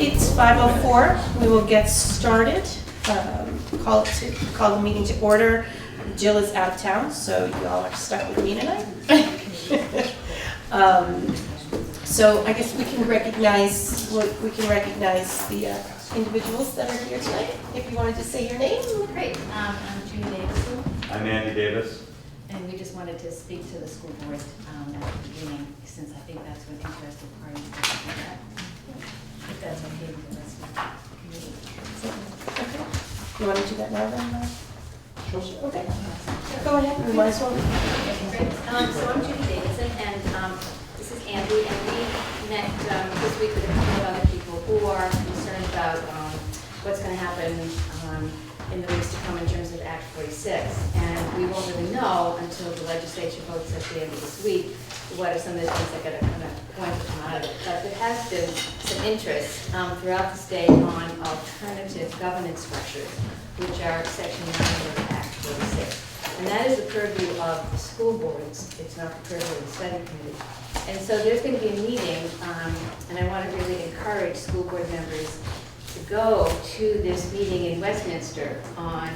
It's 5:04. We will get started. Call the meeting to order. Jill is out of town, so you all are stuck with me tonight. So I guess we can recognize the individuals that are here tonight. If you wanted to say your name. Great. I'm Judy Davidson, I'm Andy Davis. and we just wanted to speak to the school board at the beginning, since I think that's what interested parties to do that. If that's okay with the rest of the committee. Okay. You want to do that now then? Sure. Okay. Go ahead. We might as well. Great. So I'm Judy Davidson, and this is Andy, and we met this week with a couple of other people who are concerned about what's going to happen in the weeks to come in terms of Act 46. And we won't really know until the legislature votes at the end of this week what are some of the things that are going to come out of it. But there has been some interest throughout the state on alternative governance structures, which are Section 9 of Act 46. And that is the purview of the school boards. It's not the purview of the study committee. And so there's going to be a meeting, and I want to really encourage school board members to go to this meeting in Westminster on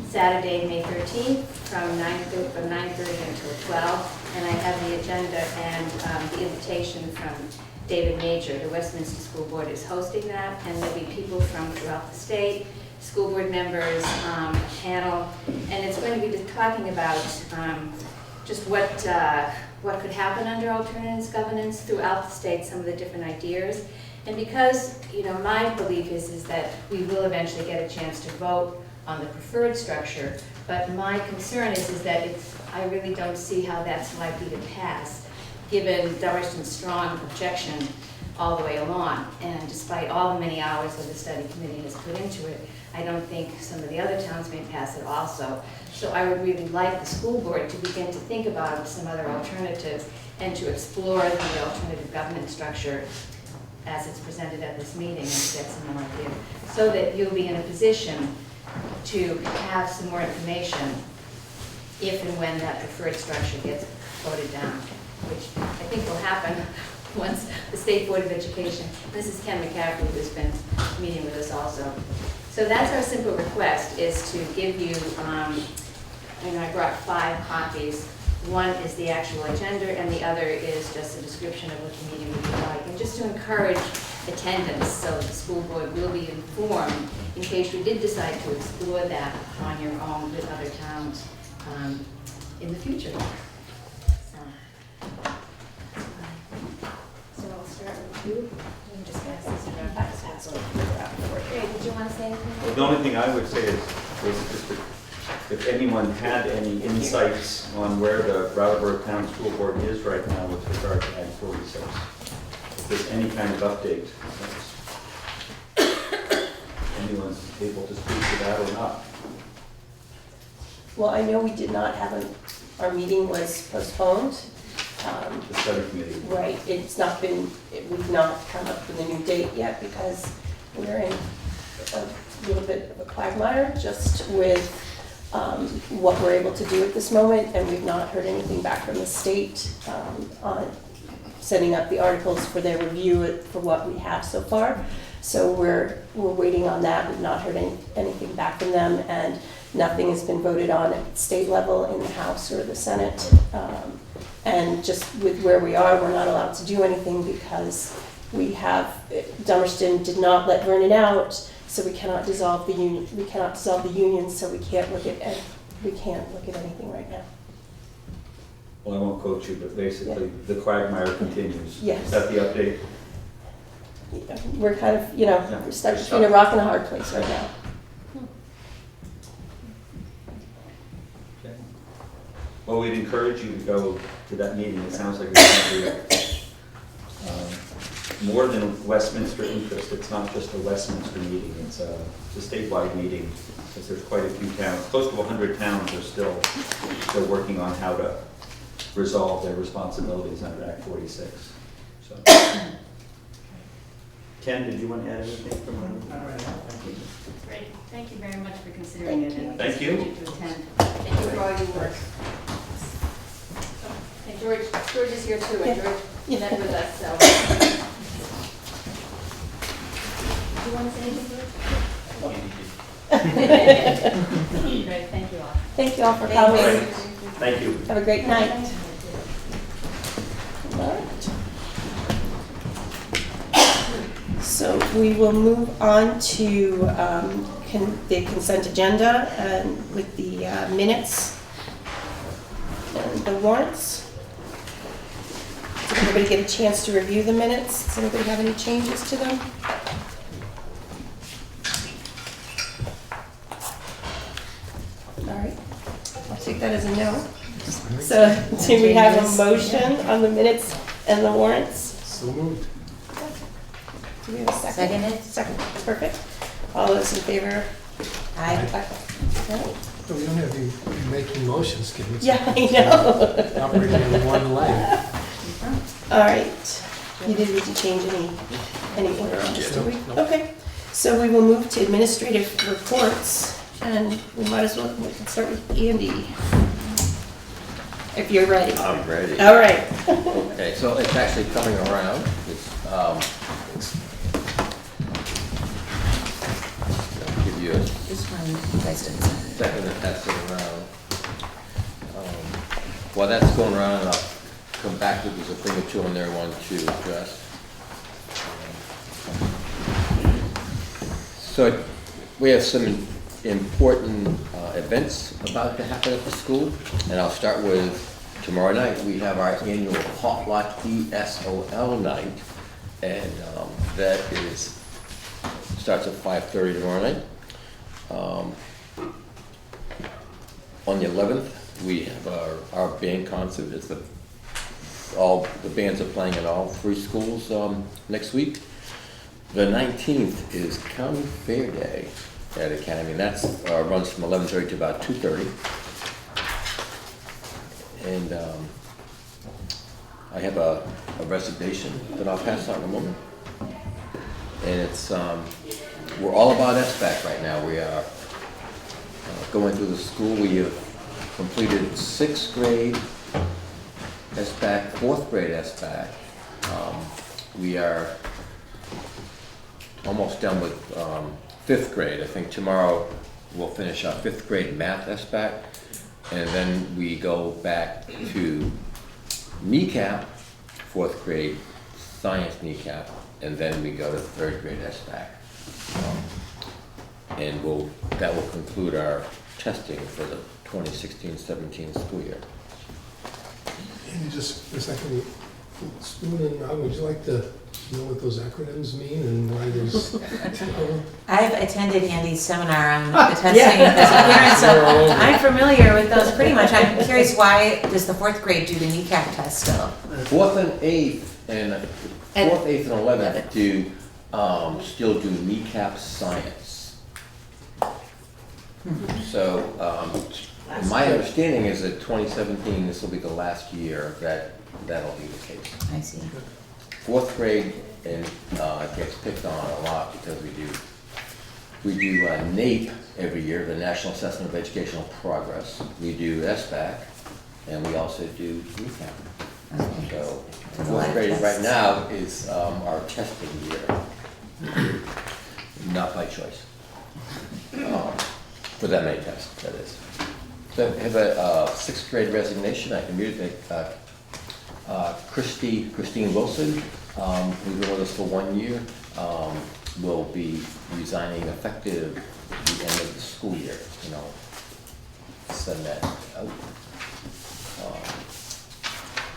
Saturday, May 13th, from 9:30 until 12. And I have the agenda and the invitation from David Major. The Westminster School Board is hosting that, and there'll be people from throughout the state, school board members, a panel, and it's going to be talking about just what could happen under alternatives governance throughout the state, some of the different ideas. And because, my belief is that we will eventually get a chance to vote on the preferred structure, but my concern is that I really don't see how that's likely to pass, given Dummerston's strong objection all the way along. And despite all the many hours that the study committee has put into it, I don't think some of the other towns may pass it also. So I would really like the school board to begin to think about some other alternatives and to explore the alternative governance structure as it's presented at this meeting and get some more ideas, so that you'll be in a position to have some more information if and when that preferred structure gets voted down, which I think will happen once the State Board of Education, this is Ken McCaffrey who's been meeting with us also. So that's our simple request, is to give you, I brought 5 copies. One is the actual agenda, and the other is just a description of what the meeting would be like, and just to encourage attendance so that the school board will be informed in case you did decide to explore that on your own with other towns in the future. So I'll start with you. You can just pass this around. Okay, did you want to say anything? The only thing I would say is just if anyone had any insights on where the Brattleboro Town School Board is right now with regard to Act 46. If there's any kind of update, anyone's able to speak to that or not. Well, I know we did not have our meeting was postponed. The study committee. Right, we've not come up with a new date yet because we're in a little bit of a quagmire just with what we're able to do at this moment, and we've not heard anything back from the state on setting up the articles for their review for what we have so far. So we're waiting on that. We've not heard anything back from them, and nothing has been voted on at state level in the House or the Senate. And just with where we are, we're not allowed to do anything because Dummerston did not let Vernon out, so we cannot dissolve the union. We cannot dissolve the union, so we can't look at anything right now. Well, I won't quote you, but basically the quagmire continues. Yes. Is that the update? We're kind of, we're stuck between a rock and a hard place right now. Okay. Well, we'd encourage you to go to that meeting. It sounds like it's going to be more than Westminster interest. It's not just a Westminster meeting, it's a statewide meeting, because there's quite a few towns, close to 100 towns are still working on how to resolve their responsibilities under Act 46. So, Ken, did you want to add anything from Great, thank you very much for considering it. And Thank you. to attend. Thank you for all your work. And George is here too, and George met with us, so. Do you want to say anything, George? Great, thank you all. Thank you all for coming. Thank you. Have a great night. All right. So we will move on to the consent agenda and with the minutes and the warrants. Did everybody get a chance to review the minutes? Does anybody have any changes to them? All right, I'll take that as a no. So do we have a motion on the minutes and the warrants? So moved. Do we have a second? Seconded. Second, perfect. All those in favor? Aye. All right. No, we don't have you making motions, Kim. It's Yeah, I know. operating on one leg. All right. You didn't need to change any order on this, did we? Nope. Okay. So we will move to administrative reports, and we might as well, we can start with Andy. If you're ready. I'm ready. All right. Okay, so it's actually coming around. I'll give you a This one, you guys didn't sign. second to pass it around. While that's going around, I'll come back with, there's a thing or two on there I want to address. So we have some important events about to happen at the school, and I'll start with tomorrow night. We have our annual potluck ESOL night, and that starts at 5:30 tomorrow night. On the 11th, we have our band concert. All the bands are playing at all 3 schools next week. The 19th is County Fair Day at Academy, and that runs from 11:30 to about 2:30. And I have a resignation that I'll pass on in a moment. And it's, we're all about SBAC right now. We are going through the school. We have completed 6th grade SBAC, 4th grade SBAC. We are almost done with 5th grade. I think tomorrow we'll finish our 5th grade math SBAC, and then we go back to kneecap, 4th grade science kneecap, and then we go to 3rd grade SBAC. And that will conclude our testing for the 2016-17 school year. And just a second, student, would you like to know what those acronyms mean and why there's? I've attended Andy's seminar on the testing as a parent, so I'm familiar with those pretty much. I'm curious, why does the 4th grade do the kneecap test still? 4th and 8th, and 4th, 8th, and 11th do still do kneecap science. So, my understanding is that 2017, this will be the last year that'll be the case. I see. 4th grade and gets picked on a lot because we do NAEP every year, the National Assessment of Educational Progress. We do SBAC, and we also do kneecap. Okay. So There's a lot 4th of grade right tests. now is our testing year, not by choice. For that many tests, that is. So I have a 6th grade resignation. I can read it. Christine Wilson, who's been with us for 1 year, will be resigning effective the end of the school year. And I'll send that out.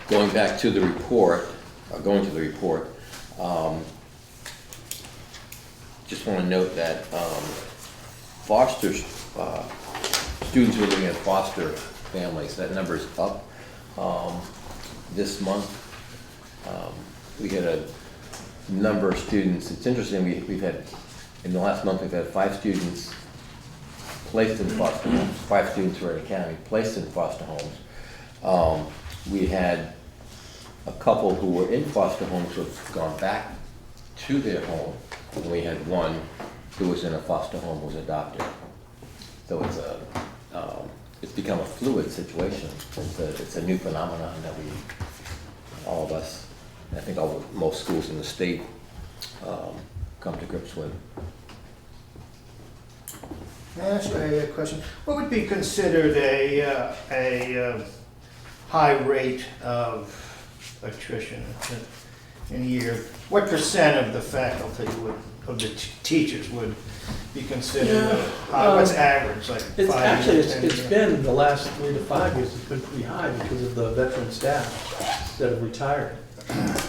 Going to the report, just want to note that foster students who are living in foster families, that number is up. This month, we had number of students. It's interesting, we've had, in the last month, we've had 5 students placed in foster homes, 5 students who are in the county placed in foster homes. We had a couple who were in foster homes who have gone back to their home, and we had one who was in a foster home who was adopted. So it's become a fluid situation. It's a new phenomenon that all of us, I think most schools in the state come to grips with. May I ask a question? What would be considered a high rate of attrition in a year? What percent of the faculty of the teachers would be considered high? What's average, like 5 It's actually, years, 10 it's years? been, the last 3 to 5 years, it's been pretty high because of the veteran staff that have retired.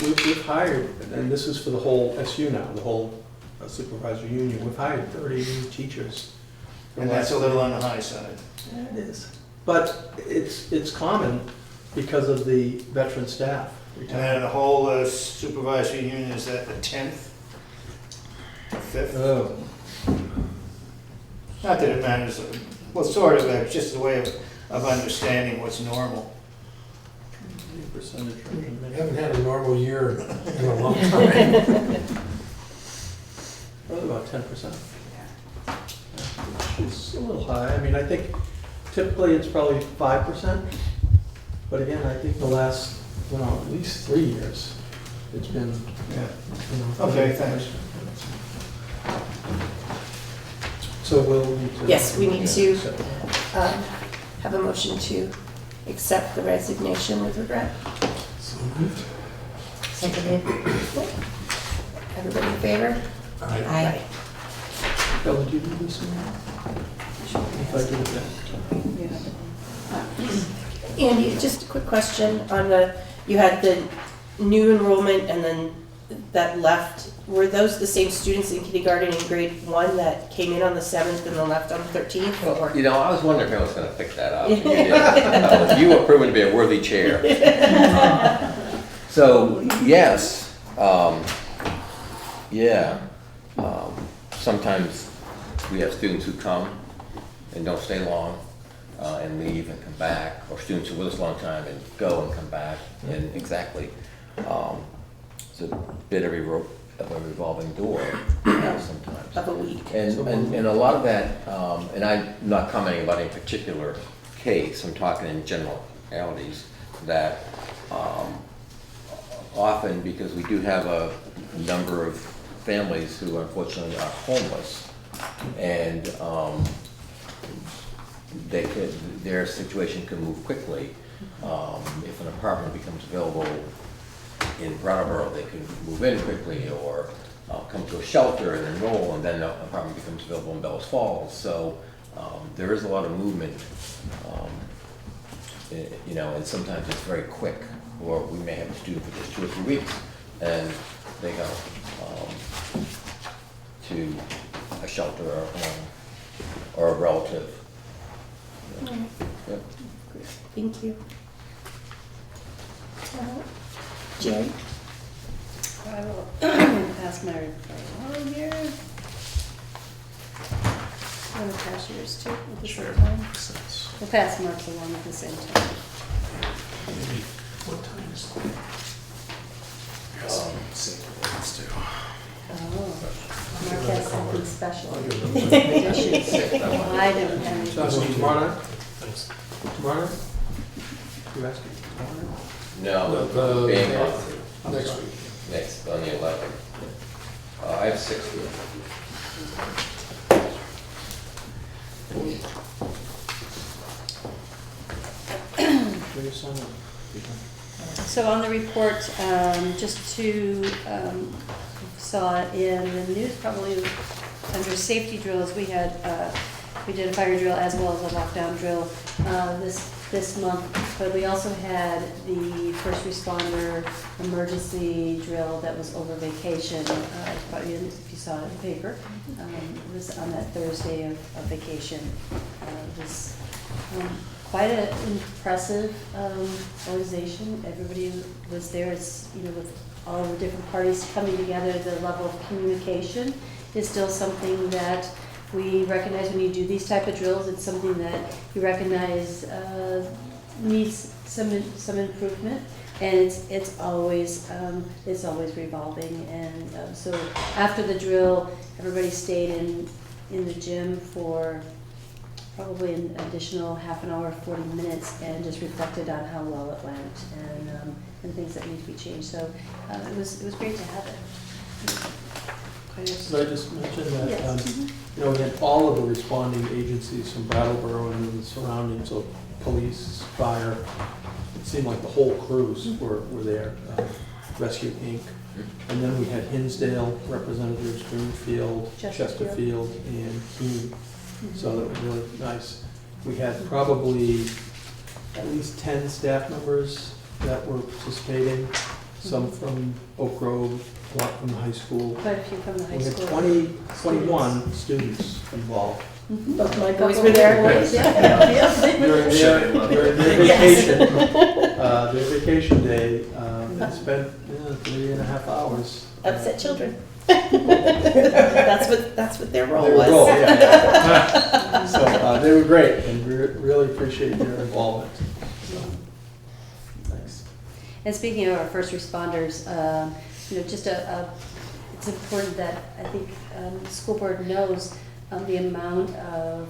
We've hired, and this is for the whole SU now, the whole supervisory union, we've hired 30 new teachers. And that's a little on the high side. Yeah, it is. But it's common because of the veteran staff And retiring. the whole supervisory union, is that the 10th? 5th? Oh, Not that it matters, well, sort of, it's just a way of understanding what's normal. percentage. We haven't had a normal year in a long time. Probably about 10%. It's a little high. I mean, I think typically it's probably 5%. But again, I think the last, at least 3 years, it's been, Yeah. Okay, thanks. So we'll need to. Yes, we need to have a motion to accept the resignation with regret. So moved. Seconded. Everybody in favor? Aye. Bill, did you do this one? If I do it back. Andy, just a quick question on you had the new enrollment and then that left. Were those the same students in kindergarten and grade 1 that came in on the 7th and then left on the 13th? Or? I was wondering if I was going to pick that up. You did. You were proven to be a worthy chair. So, yes, sometimes we have students who come and don't stay long and leave and come back, or students who are with us a long time and go and come back, and exactly. It's a bit of a revolving door sometimes. Of a week. And a lot of that, and I'm not commenting about any particular case, I'm talking in generalities, that often, because we do have a number of families who unfortunately are homeless, and their situation can move quickly. If an apartment becomes available in Brattleboro, they can move in quickly, or come to a shelter and enroll, and then the apartment becomes available in Bellows Falls. So there is a lot of movement, and sometimes it's very quick. Or we may have a student for just 2 or 3 weeks, and they go to a shelter or a home or a relative. Yep. Thank you. Jerry? I will pass my report on here. Want to pass yours too at the same time? We'll pass Mark's along at the same time. What time is it? Oh, Mark has something special. Additions. I don't have any. So tomorrow night? Tomorrow night? You asking tomorrow night? No, being Next week. next, on the 11th. I have 60. Will you sign up? So on the report, just to, saw it in the news, probably under safety drills, we had, we did a fire drill as well as a lockdown drill this month, but we also had the first responder emergency drill that was over vacation. Probably if you saw it in the paper, it was on that Thursday of vacation. quite an impressive organization. Everybody was there. It's, you know, with all the different parties coming together, the level of communication is still something that we recognize when you do these type of drills. It's something that you recognize needs some improvement, and it's always revolving. And so after the drill, everybody stayed in the gym for probably an additional half an hour, 40 minutes, and just reflected on how well it went and things that need to be changed. So it was great to have it. Could I just mention that, Yes. you know, we had all of the responding agencies from Brattleboro and the surroundings, so police, fire, it seemed like the whole crews were there, Rescue Inc. And then we had Hinsdale representatives, Greenfield, Chesterfield, and Keene. So that was really nice. We had probably at least 10 staff members that were participating, some from Oak Grove, a lot from the high school. Quite a few from the high We had school. 21 students involved. Both my boys were there. During their vacation day, they spent 3.5 hours. Upset children. That's what their role Their was. role, yeah. So they were great, and we really appreciate their involvement. So, thanks. And speaking of our first responders, you know, just it's important that I think the school board knows the amount of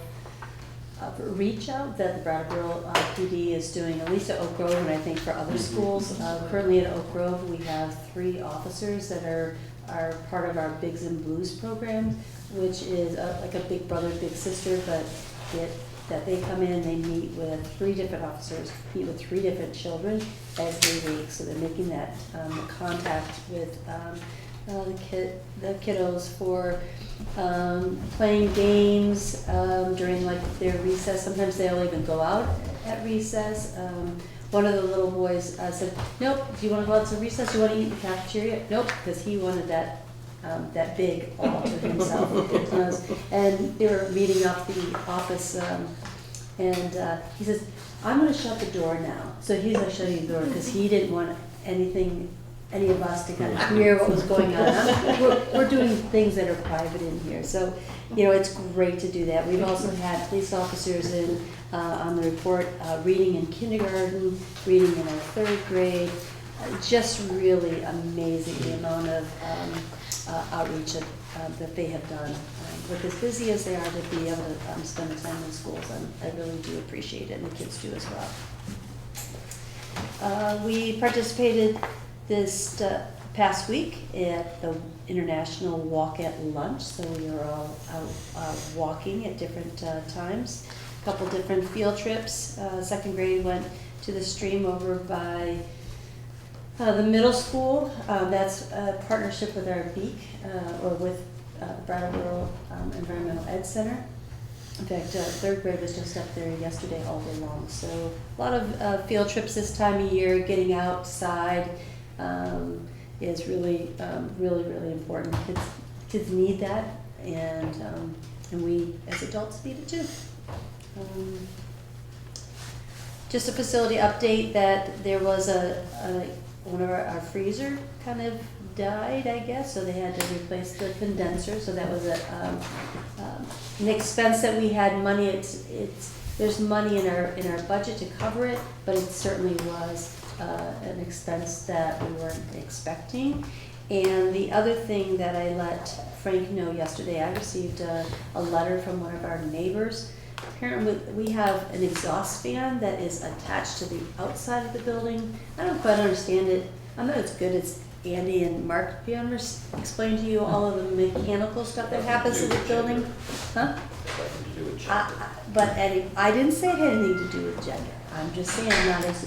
reach out that the Brattleboro PD is doing, at least at Oak Grove, and I think for other schools. Currently at Oak Grove, we have 3 officers that are part of our Bigs and Blues program, which is like a big brother, big sister, but that they come in, they meet with 3 different officers, meet with 3 different children every week. So they're making that contact with the kiddos for playing games during like their recess. Sometimes they'll even go out at recess. One of the little boys said, "Nope, do you want to go out to recess? Do you want to eat in the cafeteria?" Nope, because he wanted that big all to himself. And they were meeting up the office, and he says, "I'm going to shut the door now." So he's like shutting the door because he didn't want any of us to kind of hear what was going on. We're doing things that are private in here. So, you know, it's great to do that. We've also had police officers in on the report, reading in kindergarten, reading in our 3rd grade. Just really amazing the amount of outreach that they have done. With as busy as they are, to be able to spend time in schools, I really do appreciate it, and the kids do as well. We participated this past week at the International Walk at Lunch, so we were all out walking at different times. A couple different field trips. 2nd grade went to the stream over by the middle school. That's a partnership with our BEAC, or with Brattleboro Environmental Ed Center. In fact, 3rd grade was just up there yesterday all day long. So a lot of field trips this time of year. Getting outside is really important. Kids need that, and we as adults need it too. Just a facility update that there was one of our freezer kind of died, I guess, so they had to replace the condenser. So that was an expense that we had money. There's money in our budget to cover it, but it certainly was an expense that we weren't expecting. And the other thing that I let Frank know yesterday, I received a letter from one of our neighbors. Apparently we have an exhaust fan that is attached to the outside of the building. I don't quite understand it. I'm not as good as Andy and Mark. Do you ever explain to you all of the mechanical stuff that happens in the building? Huh? But Eddie, I didn't say it had anything to do with gender. I'm just saying I'm not as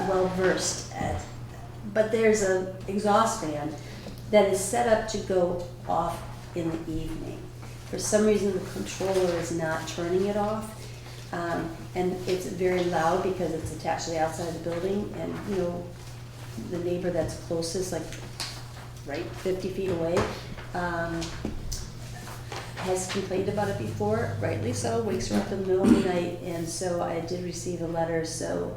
well versed at. But there's an exhaust fan that is set up to go off in the evening. For some reason, the controller is not turning it off, and it's very loud because it's attached to the outside of the building. And you know, the neighbor that's closest, like right 50 feet away, has complained about it before, rightly so, wakes her up in the middle of the night, and so I did receive a letter, so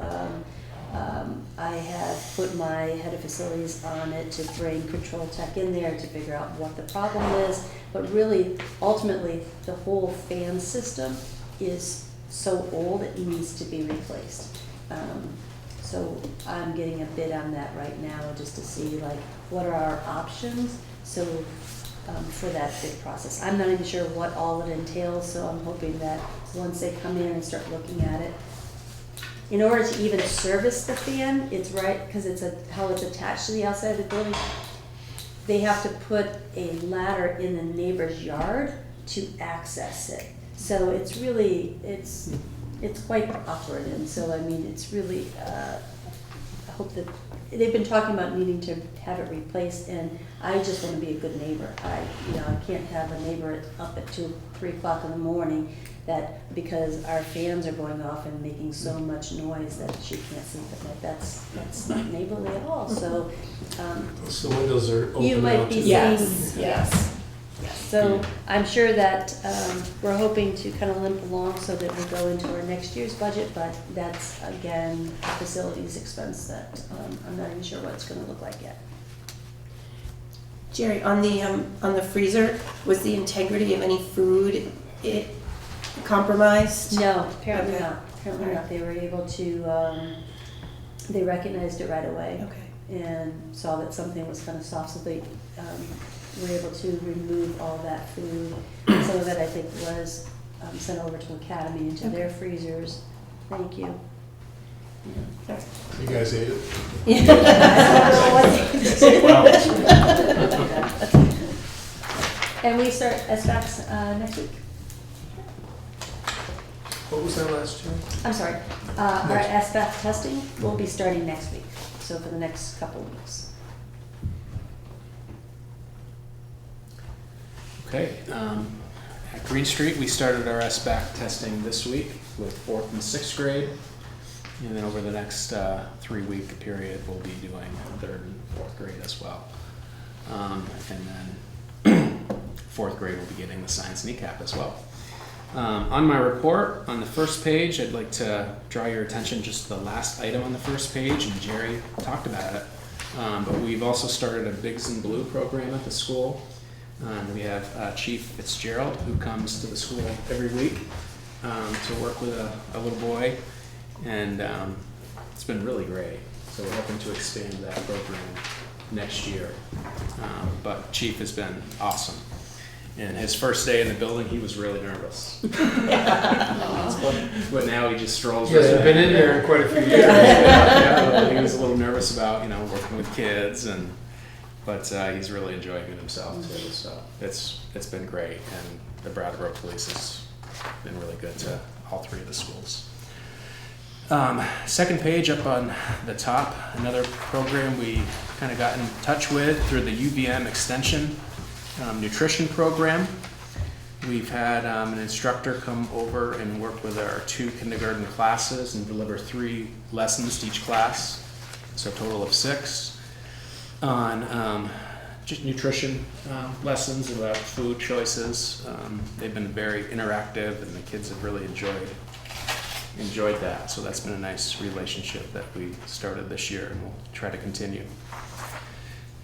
I have put my head of facilities on it to bring control tech in there to figure out what the problem is, but really, ultimately, the whole fan system is so old, it needs to be replaced. So I'm getting a bid on that right now, just to see like, what are our options, so for that bid process. I'm not even sure what all it entails, so I'm hoping that once they come in and start looking at it, in order to even service the fan, it's right, because it's how it's attached to the outside of the building, they have to put a ladder in the neighbor's yard to access it. So it's really, it's quite awkward, and so I mean, it's really, I hope that, they've been talking about needing to have it replaced, and I just want to be a good neighbor. I can't have a neighbor up at 2, 3 o'clock in the morning that, because our fans are going off and making so much noise that she can't sleep at night. That's not neighborly at all, so. So the windows are open You might out be to seeing. Yes, yes. So I'm sure that we're hoping to kind of limp along so that we go into our next year's budget, but that's, again, a facilities expense that I'm not even sure what it's gonna look like yet. Jerry, on the freezer, was the integrity of any food compromised? No, apparently Okay. not. Apparently not. They were able to, they recognized it right away. Okay. And saw that something was kind of soft, so they were able to remove all that food. Some of it, I think, was sent over to Academy into their freezers. Thank you. You guys ate it? And we start SBACs next week. What was that last year? I'm sorry, our SBAC testing will be starting next week, so for the next couple of weeks. Okay, at Green Street, we started our SBAC testing this week with 4th and 6th grade. And then over the next 3-week period, we'll be doing 3rd and 4th grade as well. And then 4th grade will be getting the science kneecap as well. On my report, on the first page, I'd like to draw your attention just to the last item on the first page, and Jerry talked about it. But we've also started a Bigs in Blue program at the school. We have Chief Fitzgerald, who comes to the school every week to work with a little boy, and it's been really great. So we're hoping to expand that program next year. But Chief has been awesome. And his first day in the building, he was really nervous. But now he just strolls Yes, right I've been in in. there quite a few years. Yeah, he was a little nervous about, working with kids, but he's really enjoying it himself too. So it's been great, and the Brattleboro Police has been really good to all 3 of the schools. Second page up on the top, another program we kind of got in touch with through the UVM Extension nutrition program. We've had an instructor come over and work with our 2 kindergarten classes and deliver 3 lessons to each class, so a total of 6, on just nutrition lessons about food choices. They've been very interactive, and the kids have really enjoyed that, so that's been a nice relationship that we started this year, and we'll try to continue.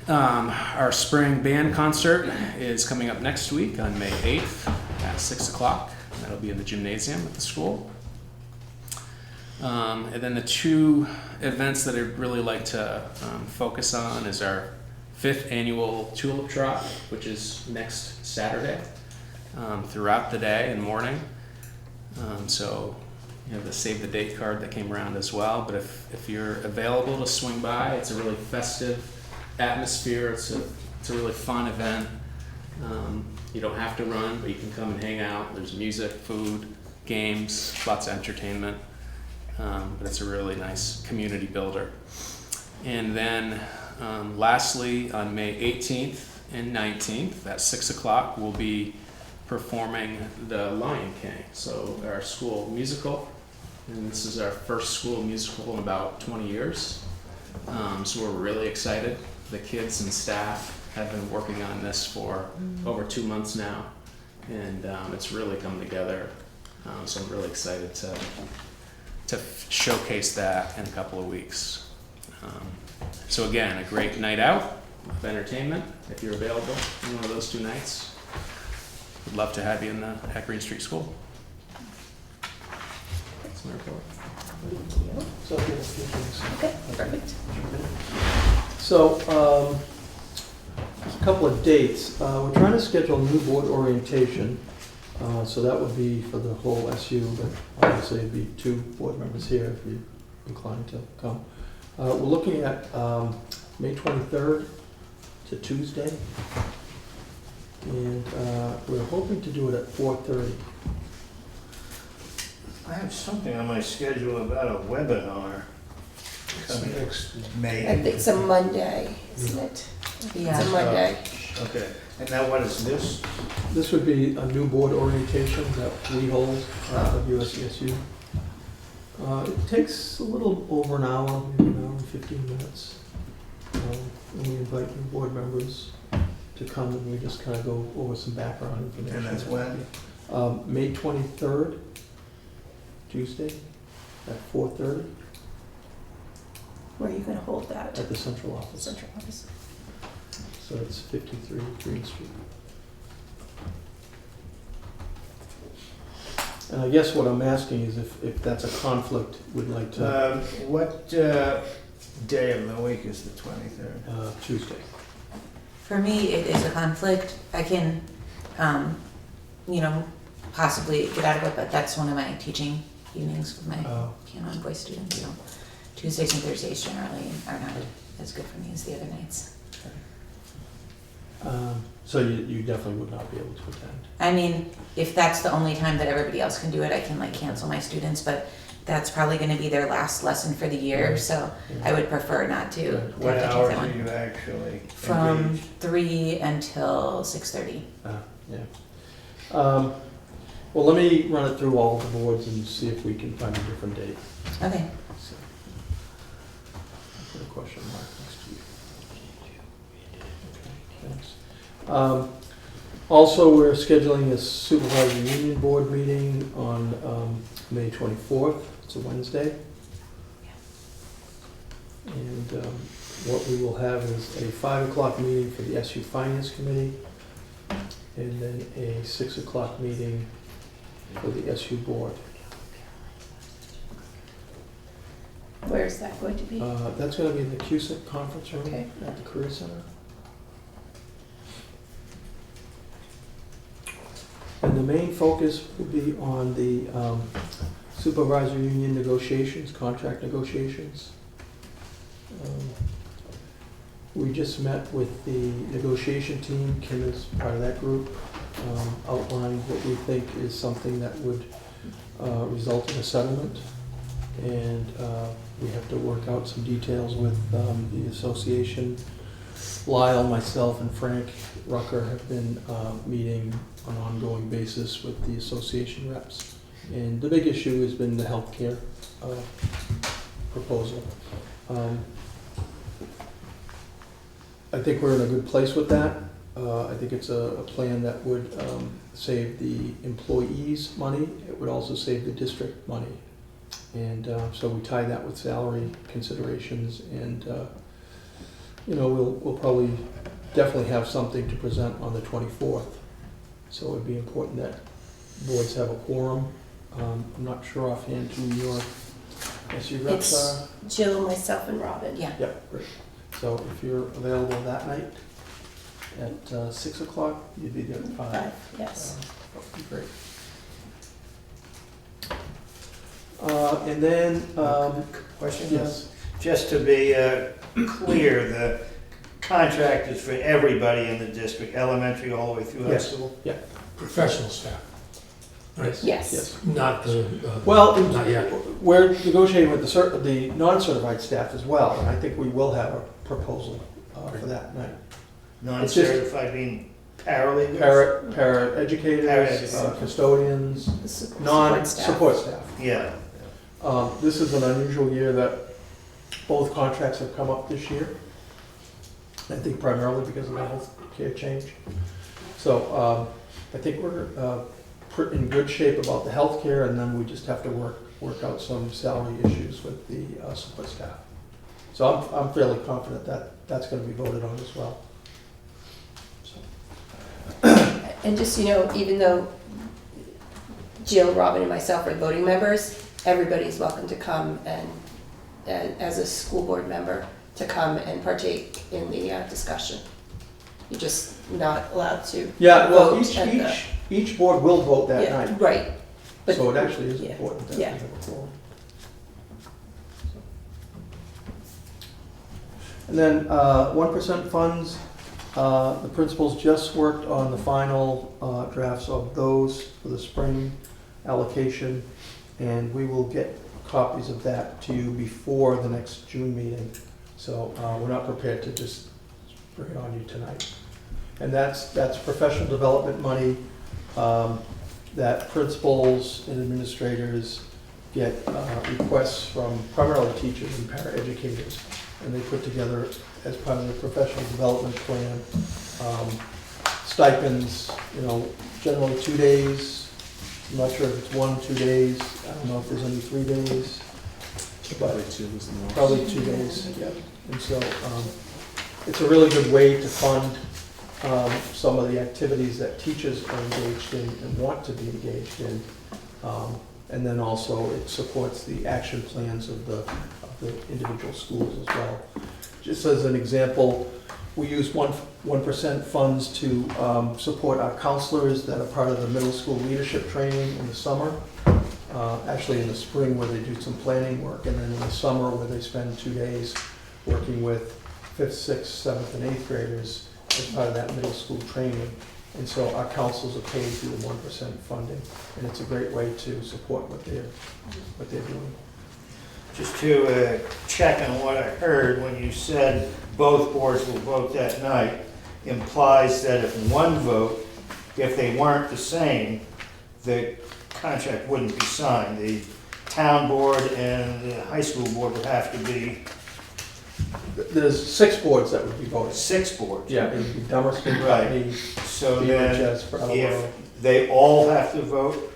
Our spring band concert is coming up next week on May 8th at 6 o'clock. That'll be in the gymnasium at the school. And then the 2 events that I'd really like to focus on is our 5th annual Tulip Trot, which is next Saturday, throughout the day and morning. So you have the save the date card that came around as well, but if you're available to swing by, it's a really festive atmosphere. It's a really fun event. You don't have to run, but you can come and hang out. There's music, food, games, lots of entertainment. But it's a really nice community builder. And then lastly, on May 18th and 19th at 6 o'clock, we'll be performing The Lion King, so our school musical. And this is our first school musical in about 20 years. So we're really excited. The kids and staff have been working on this for over 2 months now. and it's really come together. So I'm really excited to showcase that in a couple of weeks. So again, a great night out of entertainment if you're available in one of those 2 nights. Would love to have you at Green Street School. That's my report. So, yeah, a few things. Okay, perfect. So, there's a couple of dates. We're trying to schedule new board orientation, so that would be for the whole SU, but obviously it'd be 2 board members here if you're inclined to come. We're looking at May 23rd to Tuesday, and we're hoping to do it at 4:30. I have something on my schedule about a webinar coming next May. I think it's a Monday, isn't it? It's a Yeah. Monday. Okay, and now what is this? This would be a new board orientation that we hold at USCSU. It takes a little over an hour, maybe an hour and 15 minutes. And we invite new board members to come and we just kind of go over some background information. And that's when? May 23rd, Tuesday, at 4:30 Where are you gonna hold that? at the central office. Central office. So it's 53 Green Street. And I guess what I'm asking is if that's a conflict, we'd like to, What day of the week is the 23rd? Tuesday. For me, it is a conflict. I can, possibly get out of it, but that's one of my teaching evenings with my Oh. piano and voice students, so Tuesdays and Thursdays generally are not as good for me as the other nights. So you definitely would not be able to attend. I mean, if that's the only time that everybody else can do it, I can cancel my students, but that's probably gonna be their last lesson for the year, so I would prefer not to have What to change hours that are one. you actually From engaged? 3 until 6:30. Yeah. Well, let me run it through all the boards and see if we can find a different date. Okay. So, I'll put a question mark next to you. Okay, thanks. Also, we're scheduling a supervisory union board meeting on May 24th. It's a Wednesday. And what we will have is a 5 o'clock meeting for the SU Finance Committee, and then a 6 o'clock meeting for the SU Board. Where's that going to be? That's going to be in the CUSIP conference room Okay. at the Career Center. And the main focus will be on the supervisory union negotiations, contract negotiations. We just met with the negotiation team. Kim is part of that group, outlined what we think is something that would result in a settlement. And we have to work out some details with the association. Lyle, myself, and Frank Rucker have been meeting on an ongoing basis with the association reps. And the big issue has been the healthcare proposal. I think we're in a good place with that. I think it's a plan that would save the employees money. It would also save the district money. And so we tie that with salary considerations, and we'll probably definitely have something to present on the 24th. So it'd be important that boards have a quorum. I'm not sure offhand who your SU reps It's are. Jill, myself, and Robin. Yeah. Yep, great. So if you're available that night at 6 o'clock, you'd be there at 5. 5, yes. That would be great. And then, Question? yes, Just to be clear, the contract is for everybody in the district, elementary all the way through high Yes. school? Professional staff, right? Yes. yes. Not the, Well, not yet. we're negotiating with the non-certified staff as well, and I think we will have a proposal for that night. Non-certified being paralegals? Para-educators, Paraeducators. custodians, The support non-support staff. Yeah. This is an unusual year that both contracts have come up this year. I think primarily because of the health care change. So I think we're in good shape about the healthcare, and then we just have to work out some salary issues with the support staff. So I'm fairly confident that that's going to be voted on as well. So. And just, you know, even though Jill, Robin, and myself are voting members, everybody's welcome to come and as a school board member, to come and partake in the discussion. You're just not allowed to Yeah, well, vote at the- each board will vote that Yeah, night. right. But- So it actually is yeah, important that we yeah. have a quorum. And then 1% funds, the principals just worked on the final drafts of those for the spring allocation, and we will get copies of that to you before the next June meeting. So we're not prepared to just bring it on you tonight. And that's professional development money that principals and administrators get requests from primarily teachers and paraeducators, and they put together as part of their professional development plan stipends, you know, generally 2 days. I'm not sure if it's 1, 2 days. I don't know if there's any 3 days. Probably 2 is the most. Probably 2 days, yeah. And so it's a really good way to fund some of the activities that teachers are engaged in and want to be engaged in. And then also it supports the action plans of the individual schools as well. Just as an example, we use 1% funds to support our counselors that are part of the middle school leadership training in the summer. Actually in the spring where they do some planning work, and then in the summer where they spend 2 days working with 5th, 6th, 7th, and 8th graders as part of that middle school training. And so our councils are paid through the 1% funding, and it's a great way to support what they're doing. Just to check on what I heard when you said both boards will vote that night, implies that if one vote, if they weren't the same, the contract wouldn't be signed. The town board and the high school board would have to be There's 6 boards that would be voting. 6 boards. Yeah, it would be Dummerston, Right. Putney, So then, BHS, Brattleboro. if they all have to vote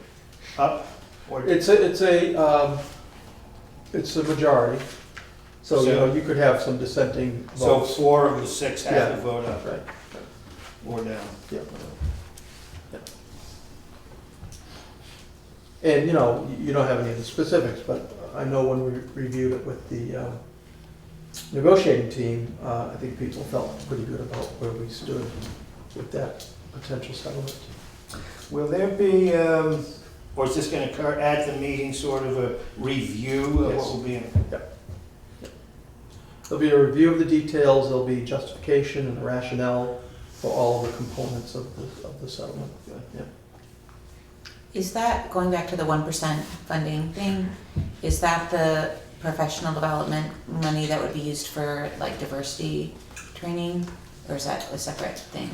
up, or It's a majority. So, you know, you could have some dissenting so votes. 4 of the 6 have to Yeah. vote up Right, or down. yeah. And, you know, you don't have any of the specifics, but I know when we reviewed it with the negotiating team, I think people felt pretty good about where we stood with that potential settlement. Will there be, or is this going to occur at the meeting, sort of a review of Yes. what will be in? There'll be a review of the details, there'll be justification and rationale for all the components of the settlement. Yeah. Is that, going back to the 1% funding thing, is that the professional development money that would be used for like diversity training? Or is that a separate thing?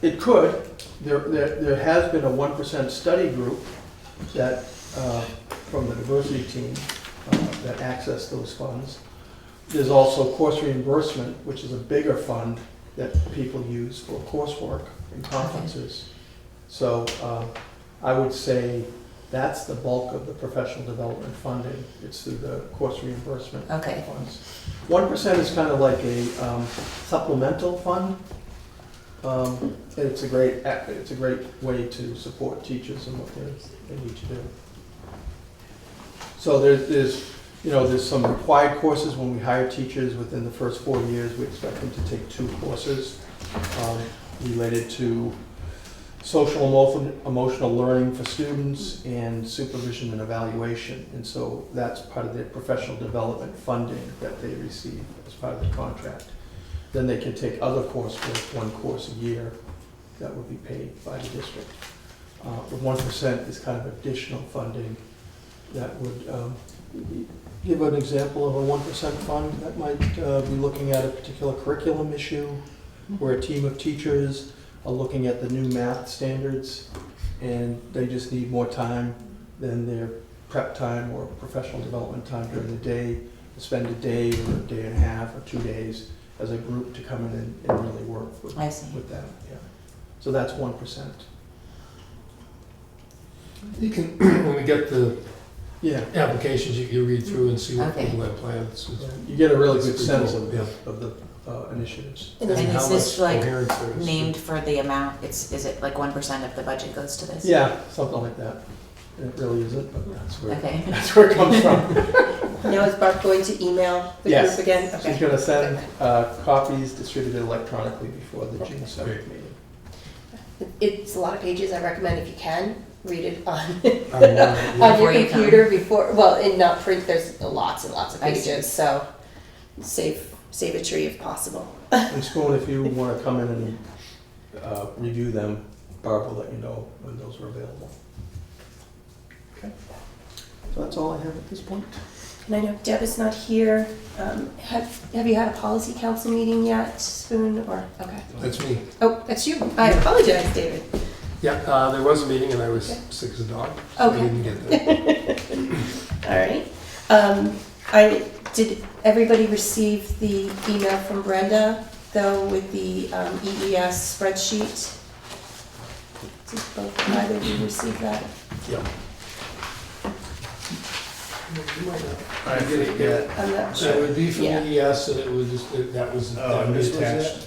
It could. There has been a 1% study group that, from the diversity team, that access those funds. There's also course reimbursement, which is a bigger fund that people use for coursework and conferences. So I would say that's the bulk of the professional development funding. It's through the course reimbursement Okay. funds. 1% is kind of like a supplemental fund. It's a great way to support teachers and what they need to do. So there's some required courses when we hire teachers within the first 4 years. We expect them to take 2 courses related to social emotional learning for students and supervision and evaluation. And so that's part of their professional development funding that they receive as part of the contract. Then they can take other coursework, 1 course a year, that would be paid by the district. The 1% is kind of additional funding that would give an example of a 1% fund that might be looking at a particular curriculum issue where a team of teachers are looking at the new math standards and they just need more time than their prep time or professional development time during the day to spend a day or a day and a half or 2 days as a group to come in and really work with I see. that. Yeah. So that's 1%. You can, when we get the Yeah. applications, you read through and see what Okay. people have planned. You get a really good It's sense pretty of, cool, of the initiatives. And And then- is this like coherence there is. named for the amount, is it like 1% of the budget goes to this? Yeah, something like that. It really isn't, but that's where, Okay. that's where it comes from. Now is Barb going to email the Yes. group again? She's Okay. gonna send copies distributed electronically before the June 7th meeting. It's a lot of pages. I recommend if you can, read it on, Yeah. on your Before you come. computer before, well, and not print, there's lots and lots of I see. pages, so save a tree if possible. And Spoon, if you wanna come in and review them, Barb will let you know when those are available. Okay. So that's all I have at this point. And I know Deb is not here. Have you had a policy council meeting yet, Spoon, or, okay. That's me. Oh, that's you. I apologize, David. Yeah, there was a meeting and I was sick as a dog. So Okay. I didn't get there. All right. Did everybody receive the email from Brenda, though, with the EES spreadsheet? Did both, either of you receive that? Yeah. You might not. I get it yet. I'm not So it sure. would be from Yeah. EES and it would just, that was Oh, be this was attached.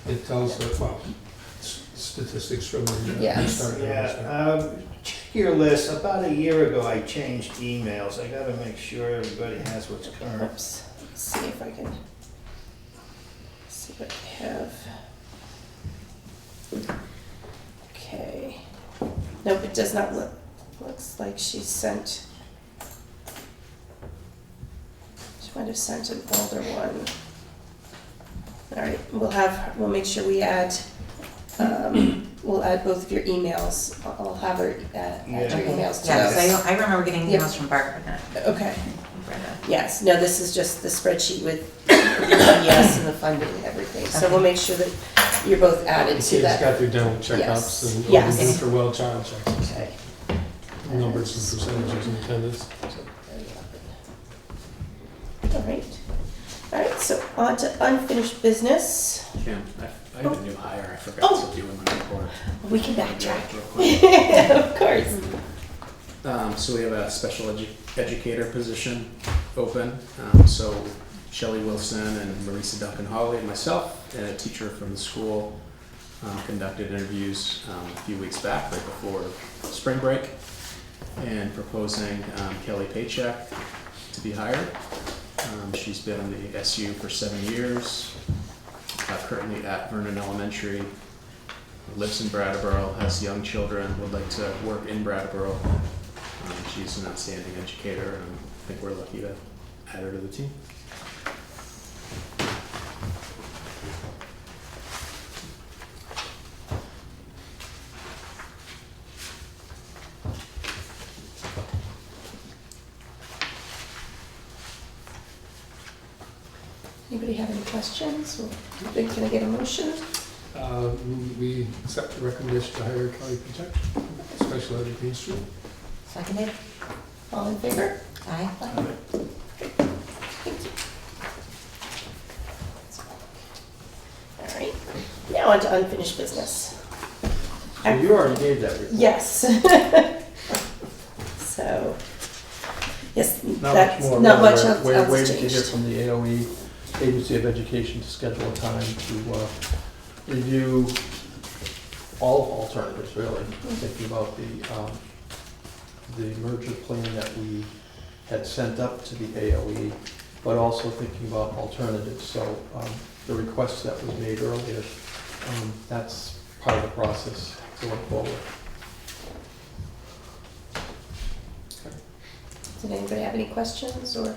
It tells, well, statistics from the Yes. start. Check your list. About a year ago, I changed emails. I gotta make sure everybody has what's current. Oops. Let's see if I can see what I have. Okay. Nope, it does not look, looks like she sent, she might have sent an older one. All right, we'll make sure we add, we'll add both of your emails. I'll have her add your Yeah. emails to Yeah, 'cause those. I remember getting Yeah. emails from Barb, but not Okay. Brenda. Yes, no, this is just the spreadsheet with the yes and the funding and everything. So we'll make sure that you're both added The to kids that. got their dental Yes. checkups and Yes. all for well child checks, Okay. numbers and percentages and attendance. All right. All right, so on to unfinished business. Kim, I have a new hire, I forgot Oh. to do in my report. We can backtrack. Real quick. Of course. So we have a special educator position open. So Shelley Wilson and Marisa Duncan Hawley and myself and a teacher from the school conducted interviews a few weeks back, right before spring break, and proposing Kelly Paycheck to be hired. She's been in the SU for 7 years, currently at Vernon Elementary, lives in Brattleboro, has young children, would like to work in Brattleboro. She's an outstanding educator, and I think we're lucky to add her to the team. Anybody have any questions? Or can I get a motion? We accept the recommendation to hire Kelly Pacheck, special ed at Main Street. Seconded? All in favor? Aye. Thank you. All right, now on to unfinished business. So you already gave that report. Yes. So, yes, Not much that's, more. not much We're- else We're has waiting to hear changed. from the AOE, Agency of Education, to schedule a time to review all alternatives, really. Thinking about the merger plan that we had sent up to the AOE, but also thinking about alternatives. So the request that was made earlier, that's part of the process going forward. Did anybody have any questions or?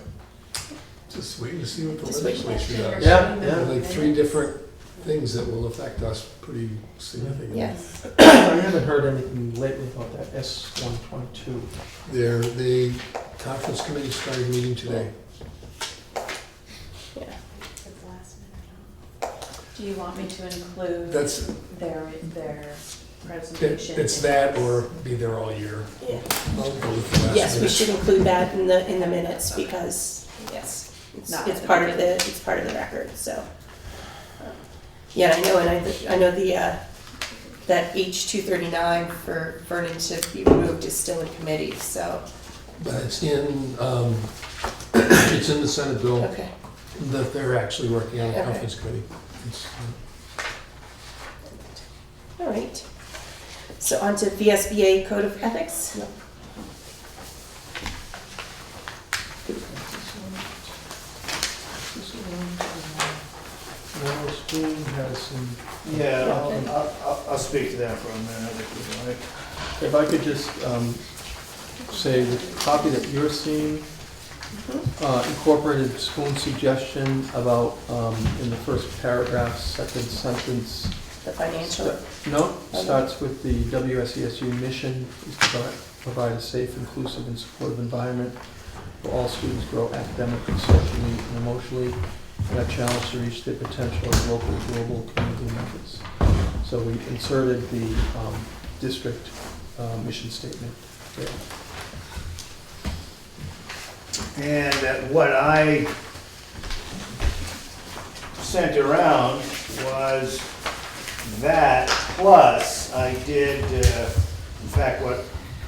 Just waiting to see what the Just waiting. legislature does. Yeah, There are yeah. like 3 different things that will affect us pretty significantly. Yes. I haven't heard anything lately about that S-122. The conference committee started meeting today. Yeah. Do you want me to include That's, their presentation? it's that or be there all year. Yeah. I'll go with the last Yes, we minute. should include that in the minutes because, yes, Not it's at the part of it's part of the record, so. Yeah, I know, and I know the that H 239 for Vernon to be removed is still in committee, so, But it's it's in the Senate bill okay. that they're actually working on a Okay. conference committee. It's, All right. So on to VSBA Code of Ethics. Now, Spoon has some, Yeah, Okay. I'll speak to that for a minute, if you like. if I could just say, the copy that you're seeing incorporated Spoon's suggestion about, in the first paragraph, second sentence. The financial. No, starts with the WSESU mission is to provide a safe, inclusive, and supportive environment where all students grow academically, socially, and emotionally, and are challenged to reach their potential as local, global community members. So we inserted the district mission statement there. And what I sent around was that, plus I did, in fact, what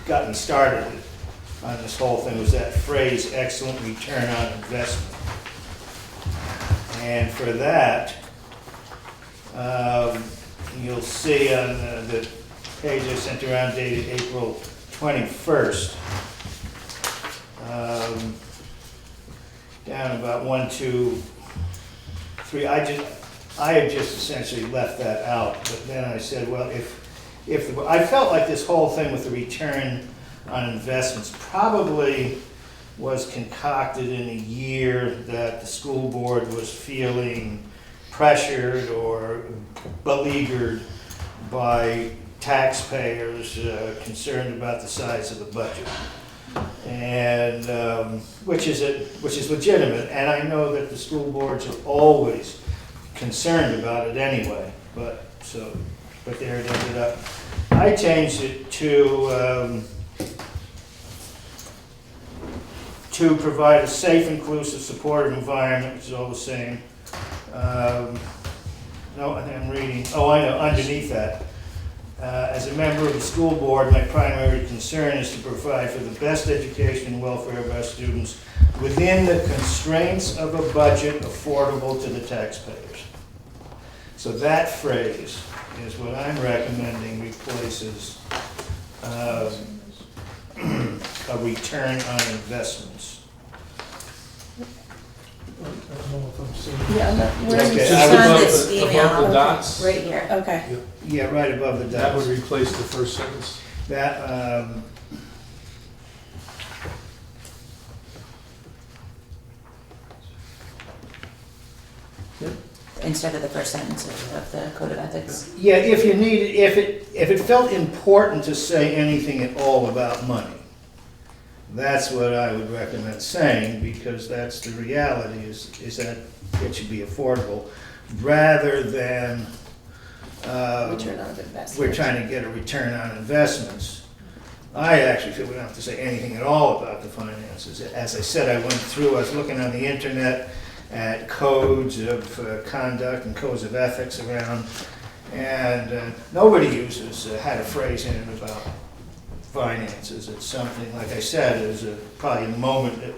got me started on this whole thing was that phrase, excellent return on investment. And for that, you'll see on the page I sent around dated April 21st, down about 1, 2, 3, I have just essentially left that out, but then I said, well, I felt like this whole thing with the return on investments probably was concocted in a year that the school board was feeling pressured or beleaguered by taxpayers concerned about the size of the budget, and which is legitimate. And I know that the school boards are always concerned about it anyway. But there it ended up. I changed it to provide a safe, inclusive, supportive environment, which is all the same. No, I'm reading, oh, I know, underneath that. As a member of the school board, my primary concern is to provide for the best education and welfare of our students within the constraints of a budget affordable to the taxpayers. So that phrase is what I'm recommending replaces a return on investments. I don't know if I'm seeing. Yeah, I'm not, where Okay, is It's I it? would on above this the- email, above the dots. right here. Okay, Yeah, right above the That would dots. replace the first sentence. That, Instead of the first sentence of the Code of Ethics. yeah, if it felt important to say anything at all about money, that's what I would recommend saying, because that's the reality, is that it should be affordable, rather than return on investment. we're trying to get a return on investments. I actually feel we don't have to say anything at all about the finances. As I said, I went through, I was looking on the internet at codes of conduct and codes of ethics around, and nobody had a phrase in it about finances. It's something, like I said, it was probably in the moment that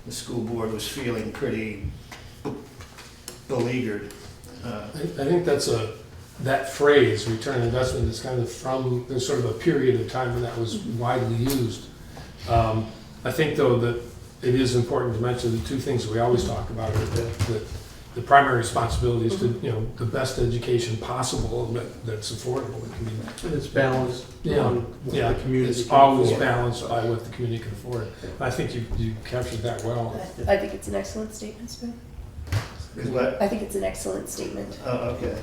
the school board was feeling pretty beleaguered. I think that phrase, return on investment, is kind of from, there's sort of a period of time when that was widely used. I think, though, that it is important to mention the two things that we always talk about are that the primary responsibility is to, the best education possible that's affordable. And it's balanced on what Yeah, the community it's can always afford. balanced by what the community can afford. I think you captured that well. I think it's an excellent statement, Spoon. Is what? I think it's an excellent statement. Oh, okay.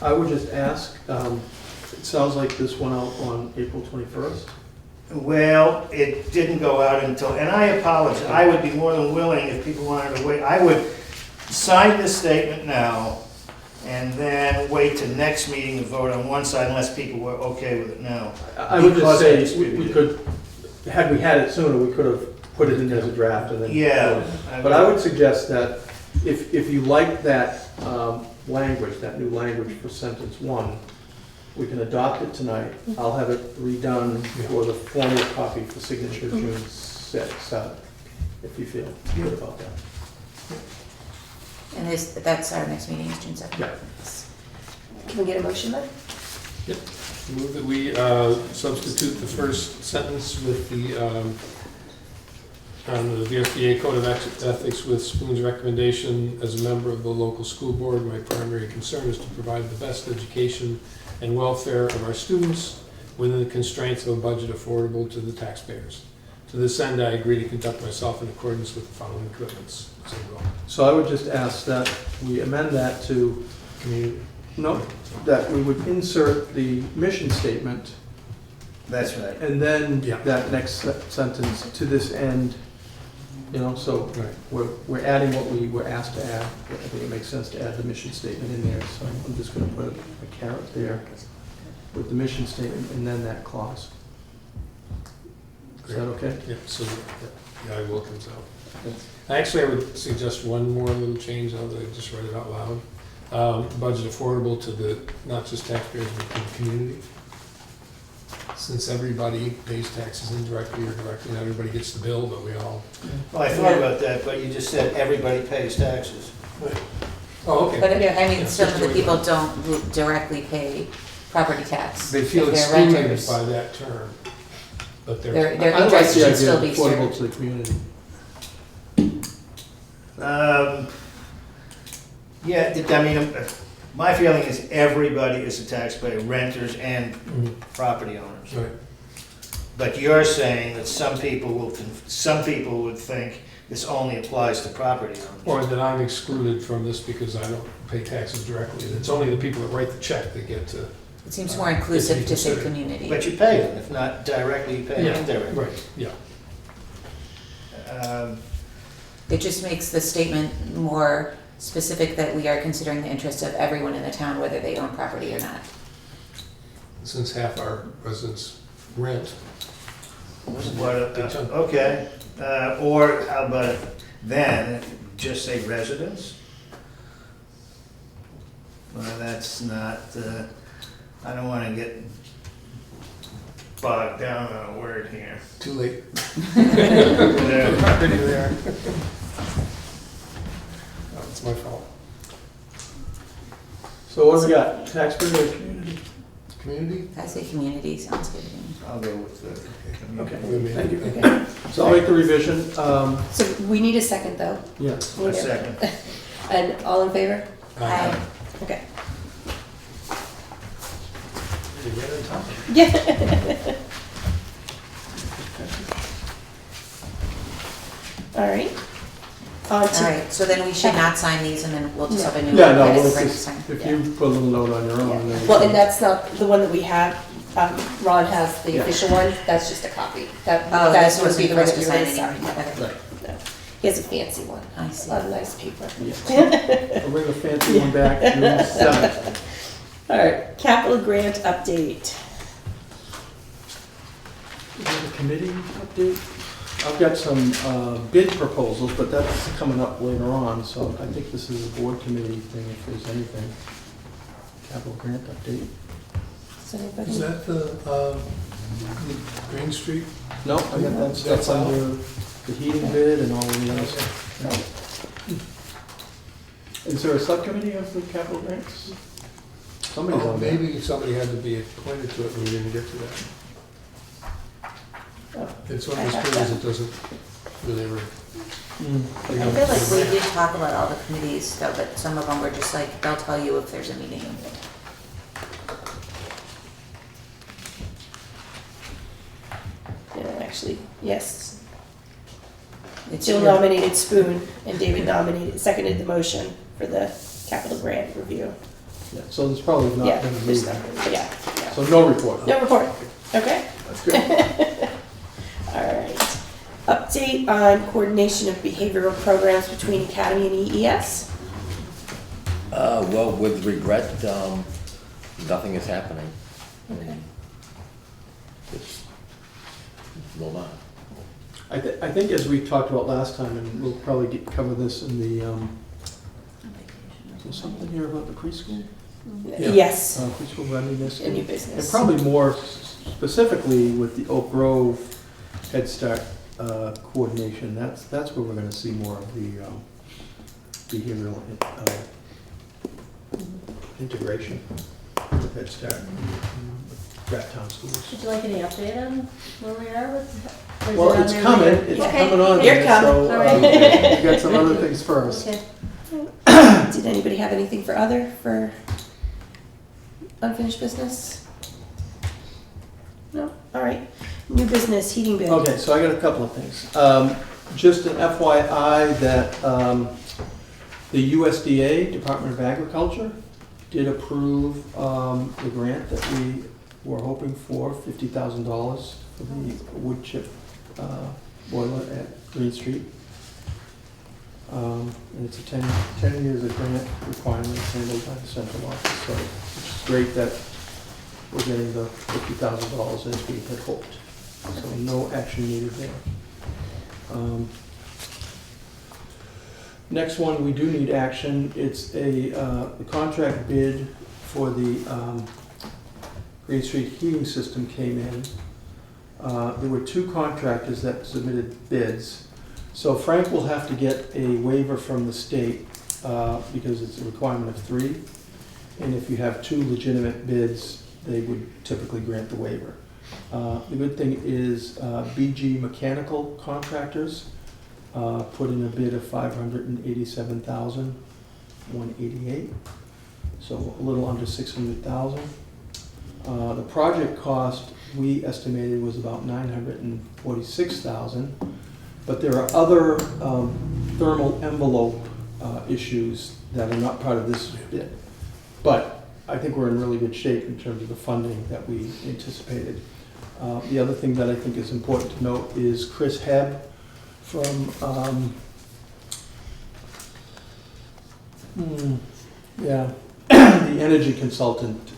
I would just ask, it sounds like this went out on April 21st. Well, it didn't go out until, and I apologize, I would be more than willing if people wanted to wait. I would sign this statement now and then wait till next meeting to vote on one side unless people were okay with it now. I would Because just I say, distributed we it. could, had we had it sooner, we could have put it in as a draft and then. Yeah. But I would suggest that if you like that language, that new language for sentence 1, we can adopt it tonight. I'll have it redone for the formal copy for signature June 6th, if you feel good about that. And that's our next meeting is June 2nd? Yeah. Can we get a motion then? Yep. Move that we substitute the first sentence with the, on the VSBA Code of Ethics with Spoon's recommendation: as a member of the local school board, my primary concern is to provide the best education and welfare of our students within the constraints of a budget affordable to the taxpayers. To this end, I agree to conduct myself in accordance with the following commitments. So I would just ask that we amend that to, Community. no, that we would insert the mission statement That's right. and then Yeah. that next sentence, to this end, you know, so Right. we're adding what we were asked to add. I think it makes sense to add the mission statement in there, so I'm just gonna put a caret there with the mission statement and then that clause. Is that okay? Yeah, so, yeah, I will consult. Actually, I would suggest one more little change, now that I just read it out loud. Budget affordable to the, not just taxpayers, but to the community. Since everybody pays taxes indirectly or directly, not everybody gets the bill, but we all. Well, I thought about that, but you just said everybody pays taxes. Oh, okay. But I mean, Yeah, some of just the the way people it- don't directly pay property tax. They feel if they're excluded renters. by that term, but they're. Their I like interest the should idea still of be affordable served. to the community. Yeah, I mean, my feeling is everybody is a taxpayer, renters and Mhm. property owners. Right. But you're saying that some people would think this only applies to property Or owners. that I'm excluded from this because I don't pay taxes directly. It's only the people that write the check that get to. It seems more inclusive to say considered. community. But you pay them, if not directly, you pay them Yeah, indirectly. right, yeah. It just makes the statement more specific that we are considering the interests of everyone in the town, whether they own property or not. Since half our residents rent. What, Big chunk. okay, or how about then, just say residents? Well, that's not, I don't wanna get bogged down on a word here. Too late. Whatever. Property there. Oh, it's my fault. So what do we got? Taxpayer or community? Community? I say community, sounds good to me. I'll go with the. Okay, We thank you. Okay. So I'll make the revision. So we need a second though. Yes. A second. And all in favor? Aye. Okay. You ran on top. Yeah. All right. On All to, right, so then we should not sign these and then we'll just have a new one. Yeah, no, that well, is it's ready to just, sign. if you put a little note on your own. then- well, and that's not the one that we have. Ron has the Yeah. official one. That's just a copy. That Oh, that this would wasn't be the one supposed that to you sign would sign. anymore. Okay. No. He has a fancy one. I see. On nice paper. Yeah. I'll bring the fancy one back June 7th. All right. Capital grant update. Is there a committee update? I've got some bid proposals, but that's coming up later on, so I think this is a board committee thing if there's anything. Capital grant update. Does anybody? Is that the Green Street? No, I got that stuff under the heating bid and all of the other stuff. Is there a subcommittee of the capital grants? Somebody's Oh, on that. maybe somebody had to be appointed to it and we didn't get to that. Oh, It's one I of those have committees that. that doesn't really ever. Mm. I feel like we did talk about all the committees though, but some of them were just like, they'll tell you if there's a meeting. Yeah, actually, yes. It's Jill your- nominated Spoon and David seconded the motion for the capital grant review. Yeah, so there's probably not Yeah, been a there's meeting. not, yeah. So no report. No report. Okay. That's good. All right. Update on coordination of behavioral programs between Academy and EES. Well, with regret, nothing is happening. Okay. It's will not. I think as we talked about last time, and we'll probably cover this in the, is there something here about the preschool? Yeah. Yes, Preschool readiness. a new And business. probably more specifically with the Oak Grove Head Start coordination, that's where we're gonna see more of the behavioral integration with Head Start with Bracktown schools. Would you like any update on where we are with? or is Well, it on it's there coming, later? it's Okay. coming on You're there, coming. so All right. we got some other things first. Okay. Did anybody have anything for unfinished business? No? All right. New business, heating bid. Okay, so I got a couple of things. Just an FYI that the USDA, Department of Agriculture, did approve the grant that we were hoping for, $50,000 for the wood chip boiler at Green Street. And it's a 10 years of grant requirements handled by the central office, so it's great that we're getting the $50,000 as we had hoped. So no action needed there. Next one, we do need action. It's the contract bid for the Green Street heating system came in. There were 2 contractors that submitted bids. So Frank will have to get a waiver from the state because it's a requirement of 3. And if you have 2 legitimate bids, they would typically grant the waiver. The good thing is BG Mechanical Contractors put in a bid of $587,188, so a little under $600,000. The project cost we estimated was about $946,000, but there are other thermal envelope issues that are not part of this bid. But I think we're in really good shape in terms of the funding that we anticipated. The other thing that I think is important to note is Chris Hebb from the energy consultant,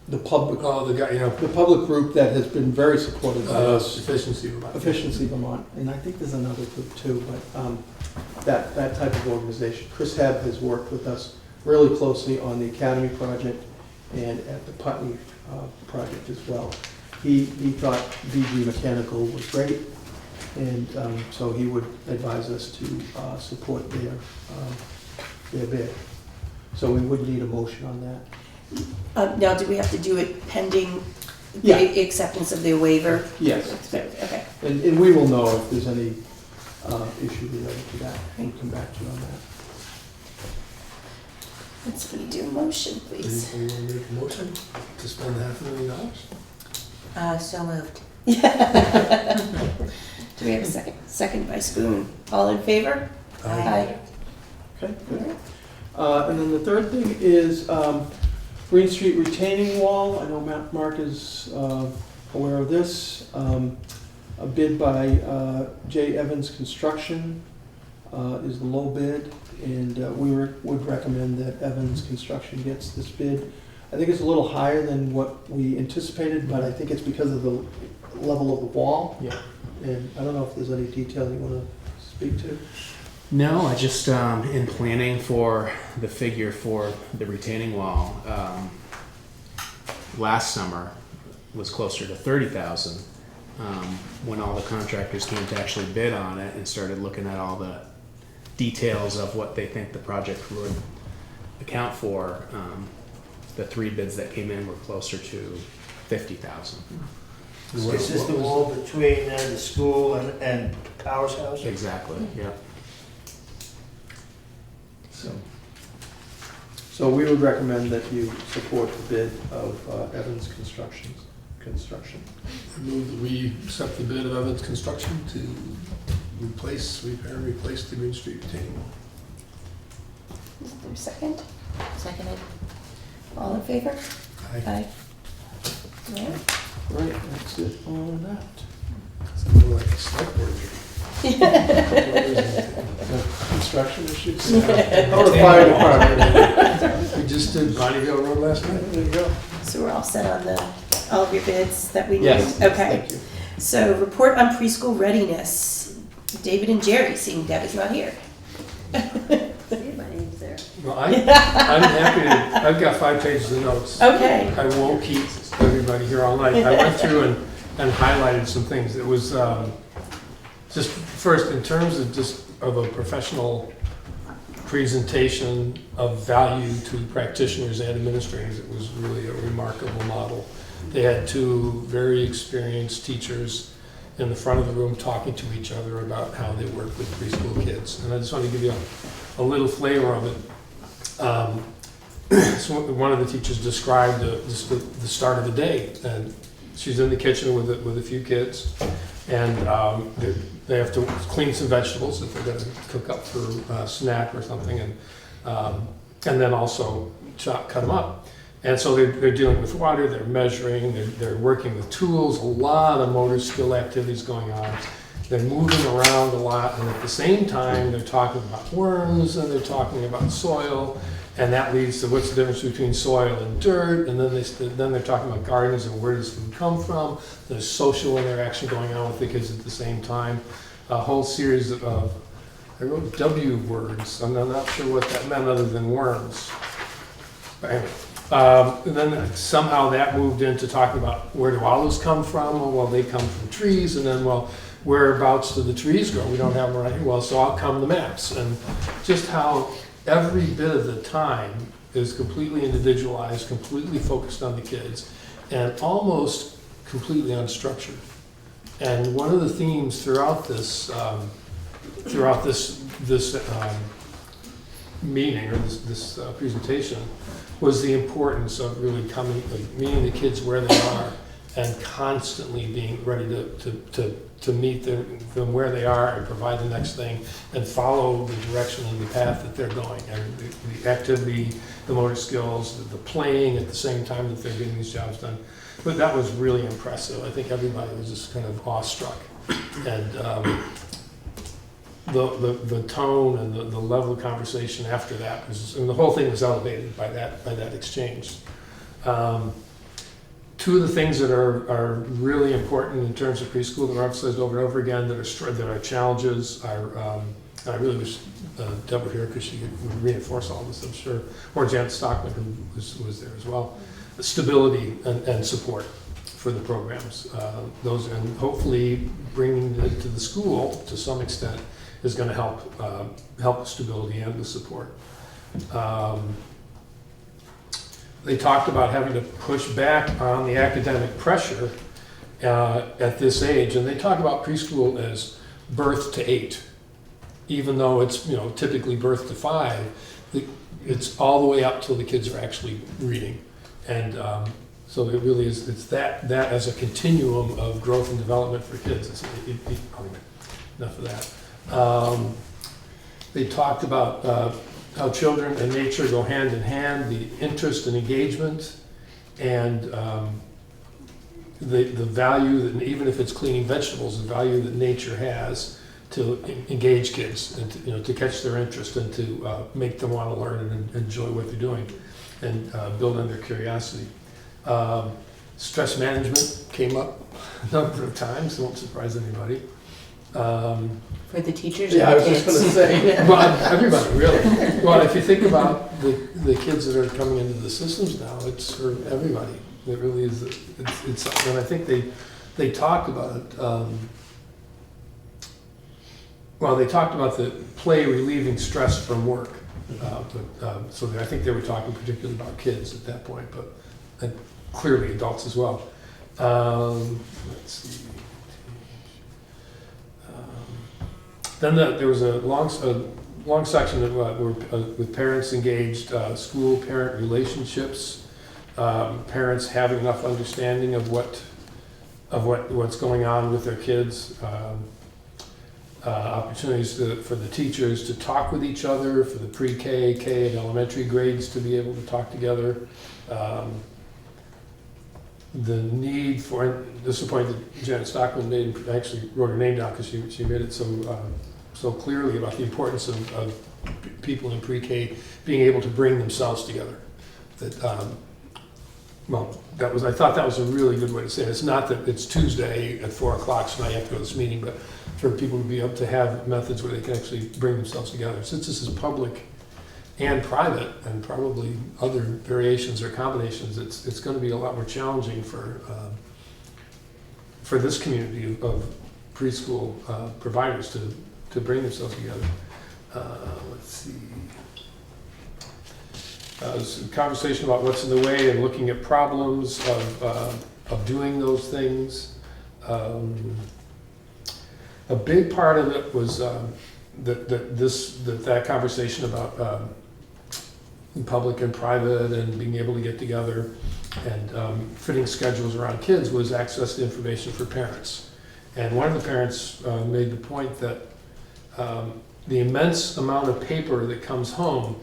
the public, Oh, the guy, the public group that has been very supportive of us. efficiency. Efficiency Vermont, and I think there's another group too, but that type of organization. Chris Hebb has worked with us really closely on the Academy project and at the Putney project as well. He thought BG Mechanical was great, and so he would advise us to support their bid. So we would need a motion on that. Now, do we have to do it pending Yeah. the acceptance of the waiver? Yes. Okay. And we will know if there's any issue related to that. We'll come back to you on that. Let's do a motion, please. Anybody want to make a motion to spend $500,000? So moved. Do we have a second? Second by Spoon. All in favor? Aye. Okay, good. And then the third thing is Green Street retaining wall. I know Mark is aware of this. A bid by J. Evans Construction is the low bid, and we would recommend that Evans Construction gets this bid. I think it's a little higher than what we anticipated, but I think it's because of the level of the wall. Yeah. And I don't know if there's any detail you want to speak to. No, I just, in planning for the figure for the retaining wall, last summer was closer to 30,000. When all the contractors came to actually bid on it and started looking at all the details of what they think the project would account for, the 3 bids that came in were closer to 50,000. Is this the wall between the school and Powers House? Exactly, yeah. So we would recommend that you support the bid of Evans Construction. I move that we accept the bid of Evans Construction to repair and replace the Green Street retaining wall. Is there a second? Seconded. All in favor? Aye. All right. Right, that's it on that. It's more like a select board meeting. Construction issues. Or the fire department. We just did Bonneville Road last night. There you go. So we're all set on all of your bids that we need? Yes, Okay. thank you. So report on preschool readiness. David and Jerry, seeing Deb is not here. See, my name's there. Well, I'm happy to, I've got 5 pages of notes. Okay. I won't keep everybody here all night. I went through and highlighted some things. It was just first in terms of just of a professional presentation of value to practitioners and administrators. It was really a remarkable model. They had 2 very experienced teachers in the front of the room talking to each other about how they work with preschool kids. And I just want to give you a little flavor of it. So one of the teachers described just the start of the day, and she's in the kitchen with a few kids, and they have to clean some vegetables if they're going to cook up for a snack or something, and then also cut them up. And so they're dealing with water, they're measuring, they're working with tools, a lot of motor skill activities going on. They're moving around a lot, and at the same time, they're talking about worms, and they're talking about soil, and that leads to what's the difference between soil and dirt, and then they're talking about gardens and where does food come from. There's social interaction going on with the kids at the same time. A whole series of, I wrote W words, and I'm not sure what that meant other than worms. But anyway. And then somehow that moved into talking about where do olives come from? Well, they come from trees, and then, well, whereabouts do the trees grow? We don't have them right here. Well, so out come the maps, and just how every bit of the time is completely individualized, completely focused on the kids, and almost completely unstructured. And one of the themes throughout this meeting or this presentation was the importance of really meeting the kids where they are and constantly being ready to meet them where they are and provide the next thing and follow the direction and the path that they're going. And the activity, the motor skills, the playing at the same time that they're getting these jobs done. But that was really impressive. I think everybody was just kind of awestruck. And the tone and the level of conversation after that was, and the whole thing was elevated by that exchange. 2 of the things that are really important in terms of preschool that are emphasized over and over again that are challenges are, I really wish Deb were here because she could reinforce all this, I'm sure, or Janet Stockman, who was there as well. Stability and support for the programs. Those, and hopefully bringing it to the school to some extent is going to help the stability and the support. They talked about having to push back on the academic pressure at this age, and they talk about preschool as birth to 8, even though it's typically birth to 5. It's all the way up till the kids are actually reading, and so it really is. It's that as a continuum of growth and development for kids. Enough of that. They talked about how children and nature go hand in hand, the interest and engagement, and the value that, even if it's cleaning vegetables, the value that nature has to engage kids and to catch their interest and to make them want to learn and enjoy what they're doing and build on their curiosity. Stress management came up a number of times, won't surprise anybody. For the teachers Yeah, I and was the just gonna kids. say. Well, everybody, really. Well, if you think about the kids that are coming into the systems now, it's for everybody. It really is. It's and I think they talked about it. Well, they talked about the play relieving stress from work. So I think they were talking particularly about kids at that point, but clearly adults as well. Let's see. Then there was a long section with parents engaged, school-parent relationships, parents having enough understanding of what's going on with their kids, opportunities for the teachers to talk with each other, for the pre-K, K, and elementary grades to be able to talk together. The need for, and this is a point that Janet Stockman made, actually wrote her name down because she made it so clearly about the importance of people in pre-K being able to bring themselves together. That, well, I thought that was a really good way to say it. It's not that it's Tuesday at 4 o'clock, so now you have to go to this meeting, but for people to be able to have methods where they can actually bring themselves together. Since this is public and private, and probably other variations or combinations, it's going to be a lot more challenging for this community of preschool providers to bring themselves together. Let's see. There's a conversation about what's in the way and looking at problems of doing those things. A big part of it was that conversation about public and private and being able to get together and fitting schedules around kids was access to information for parents. And one of the parents made the point that the immense amount of paper that comes home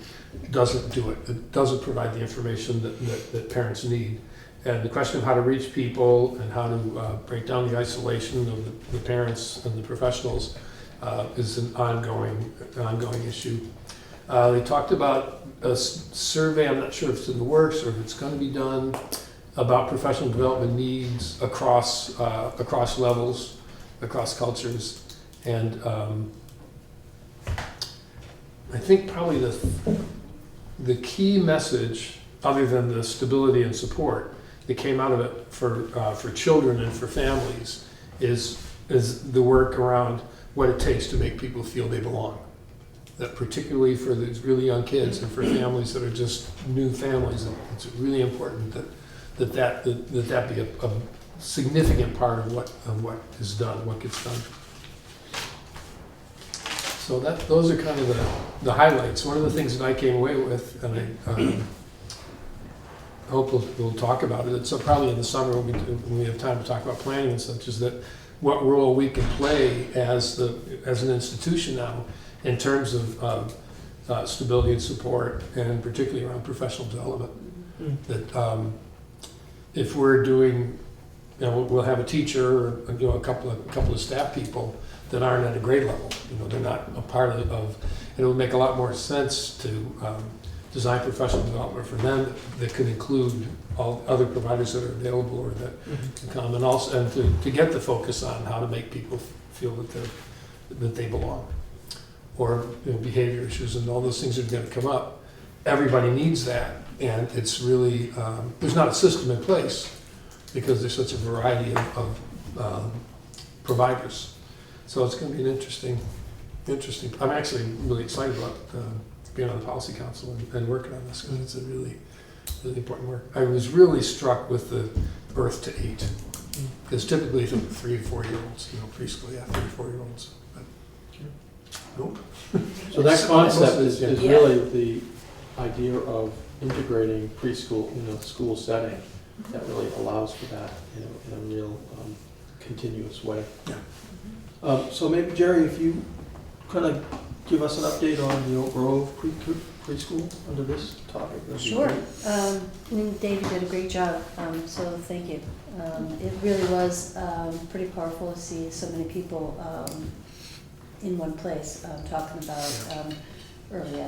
doesn't do it. It doesn't provide the information that parents need. And the question of how to reach people and how to break down the isolation of the parents and the professionals is an ongoing issue. They talked about a survey, I'm not sure if it's in the works or if it's going to be done, about professional development needs across levels, across cultures. And I think probably the key message, other than the stability and support that came out of it for children and for families, is the work around what it takes to make people feel they belong. That particularly for these really young kids and for families that are just new families, it's really important that be a significant part of what is done, what gets done. So those are kind of the highlights. One of the things that I came away with, and I hope we'll talk about it, it's probably in the summer when we have time to talk about planning and such, is that what role we can play as an institution now in terms of stability and support, and particularly around professional development. That if we're doing, we'll have a teacher or a couple of staff people that aren't at a grade level. They're not a part of. It would make a lot more sense to design professional development for them that could include all other providers that are available or that can come, and also to get the focus on how to make people feel that they belong, or behavior issues and all those things are going to come up. Everybody needs that, and it's really there's not a system in place because there's such a variety of providers. So it's going to be an interesting. I'm actually really excited about being on the policy council and working on this, because it's a really, really important work. I was really struck with the birth to 8, because typically it's 3 to 4 year olds, preschool, 3 to 4 year olds. But nope. So that concept is Yeah. really the idea of integrating preschool in a school setting that really allows for that in a real continuous way. Yeah. So maybe Jerry, if you kind of give us an update on the Oak Grove preschool under this topic. that'd be Sure. great. David did a great job, so thank you. It really was pretty powerful to see so many people in one place talking about early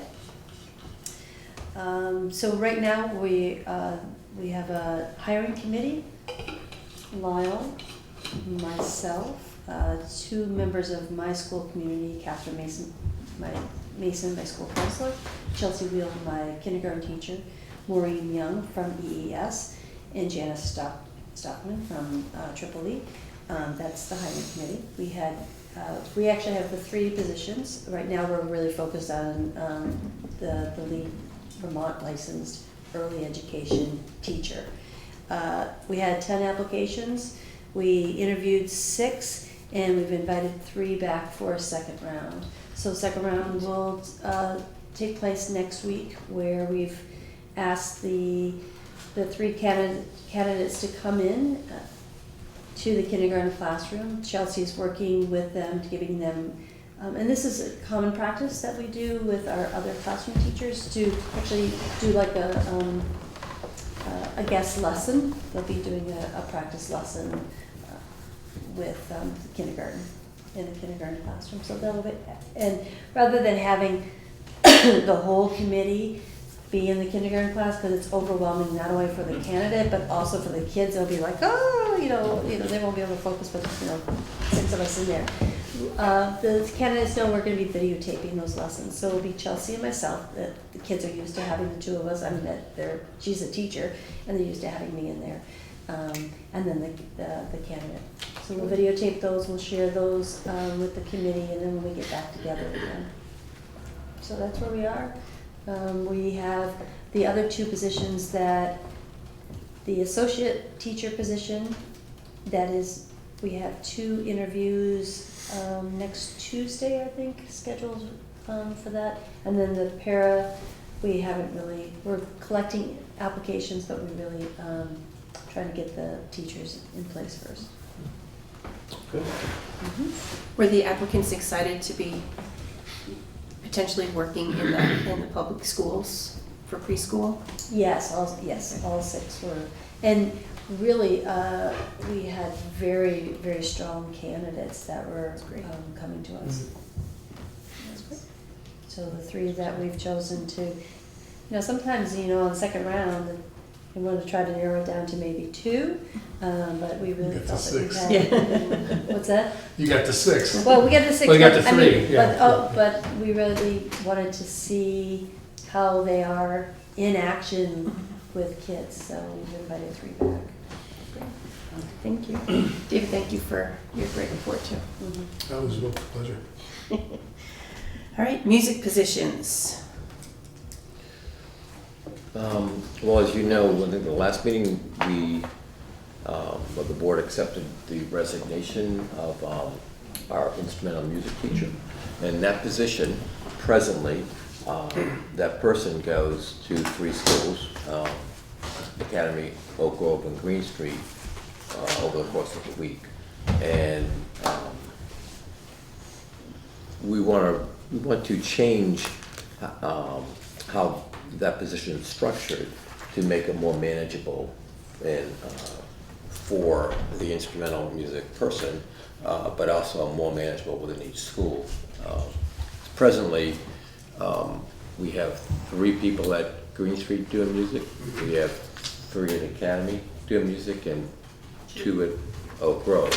ed. So right now we have a hiring committee, Lyle, myself, 2 members of my school community, Catherine Mason, my school counselor, Chelsea Wheel, my kindergarten teacher, Maureen Young from EES, and Janice Stockman from Triple E. That's the hiring committee. We actually have the 3 positions. Right now we're really focused on the lead Vermont licensed early education teacher. We had 10 applications. We interviewed 6, and we've invited 3 back for a second round. So second round will take place next week, where we've asked the 3 candidates to come in to the kindergarten classroom. Chelsea's working with them, giving them, and this is a common practice that we do with our other classroom teachers, to actually do like a guest lesson. They'll be doing a practice lesson with kindergarten, in the kindergarten classroom. So that'll be, and rather than having the whole committee be in the kindergarten class, because it's overwhelming not only for the candidate but also for the kids. They'll be like, oh, they won't be able to focus with 6 of us in there. The candidates know we're gonna be videotaping those lessons, so it'll be Chelsea and myself. The kids are used to having the two of us, I mean, she's a teacher, and they're used to having me in there. And then the candidate. So we'll videotape those, we'll share those with the committee, and then when we get back together again. So that's where we are. We have the other two positions that, the associate teacher position, that is, we have 2 interviews next Tuesday, I think, scheduled for that. And then the para, we haven't really, we're collecting applications, but we really trying to get the teachers in place first. Good. Were the applicants excited to be potentially working in the public schools for preschool? Yes, all 6 were. And really, we had very, very strong candidates that were coming to us. That's great. So the 3 that we've chosen to, sometimes, on the second round, we want to try to narrow it down to maybe 2, but we really Get to felt that we 6. had. Yeah. What's that? You got the 6. Well, we got the 6. Well, you got but, the I mean, 3, yeah. But we really wanted to see how they are in action with kids, so we've invited 3 back. Thank you. David, thank you for your great report too. That was a pleasure. All right, music positions. Well, as you know, I think the last meeting, the board accepted the resignation of our instrumental music teacher. And that position, presently, that person goes to 3 schools, Academy, Oak Grove, and Green Street, over the course of the week. And we want to change how that position is structured to make it more manageable and for the instrumental music person, but also more manageable within each school. Presently, we have 3 people at Green Street doing music. We have 3 at Academy doing music and 2 at Oak Grove.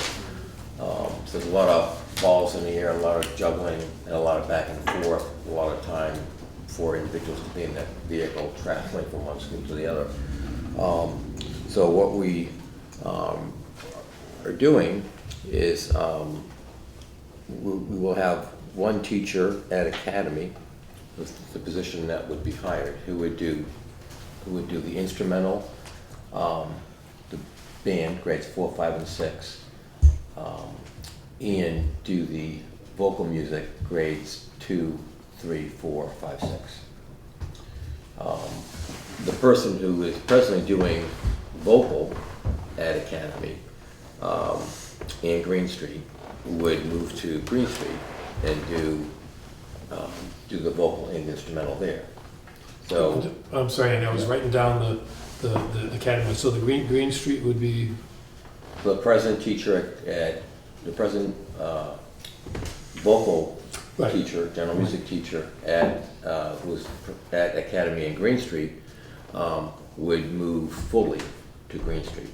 So there's a lot of balls in the air, a lot of juggling, and a lot of back and forth, a lot of time for individuals to be in that vehicle traveling from one school to the other. So what we are doing is we will have 1 teacher at Academy with the position that would be hired, who would do the instrumental, the band, grades 4, 5, and 6, and do the vocal music, grades 2, 3, 4, 5, 6. The person who is presently doing vocal at Academy and Green Street would move to Green Street and do the vocal and instrumental there. So I'm sorry, I was writing down the academy. So the Green Street would be, the present teacher at the present vocal Right. teacher, general music teacher at who's at Academy and Green Street would move fully to Green Street.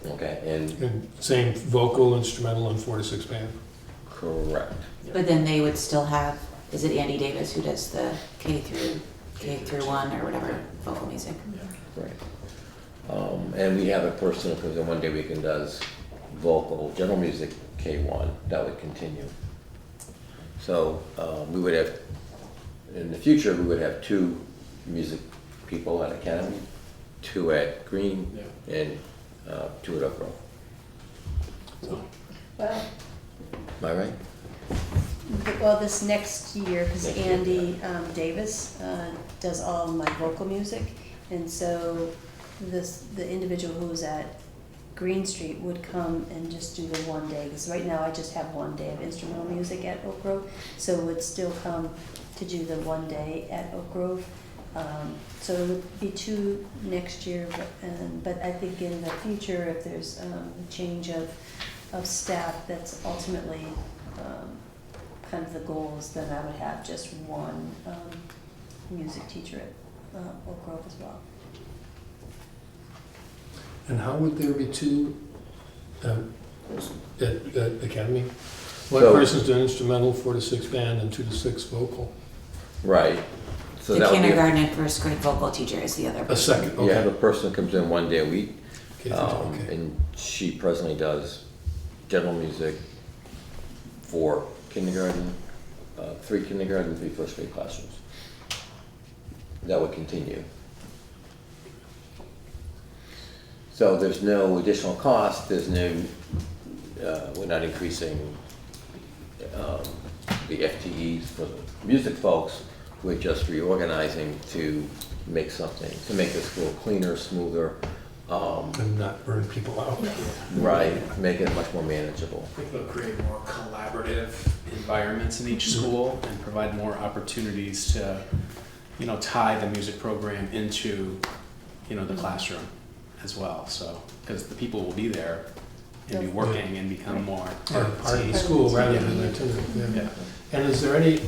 Okay, and same vocal, instrumental, and 4 to 6 band. correct. But then they would still have, is it Andy Davis who does the K through 1 or whatever vocal music? Right. And we have a person who comes in 1 day a week and does vocal, general music K1, that would continue. So we would have, in the future, we would have 2 music people at Academy, 2 at Green, and 2 at Oak Grove. So, Well, Am I right? well, this next year, because Next year, Andy Davis does all of my vocal music, and so the individual who's at Green Street would come and just do the 1 day, because right now I just have 1 day of instrumental music at Oak Grove, so would still come to do the 1 day at Oak Grove. So it would be 2 next year, but I think in the future, if there's a change of staff, that's ultimately kind of the goals, then I would have just 1 music teacher at Oak Grove as well. and how would there be 2 at Academy? One So- person's doing instrumental, 4 to 6 band, and 2 to 6 vocal. Right. So The that would be kindergarten and first grade vocal teacher is the other A person. second, You have okay. a person that comes in 1 day a week, Okay, okay. and she presently does general music for kindergarten, 3 kindergarten, 3 first grade classrooms. That would continue. So there's no additional cost, there's no, we're not increasing the FTEs for the music folks. We're just reorganizing to make something, to make the school cleaner, smoother, And not burn people out. right, make it much more manageable. I think it'll create more collaborative environments in each school and provide more opportunities to, you know, tie the music program into, you know, the classroom as well. So, because the people will be there and be working and become more Part of the school rather than an itinerant, yeah. Yeah. And is there any,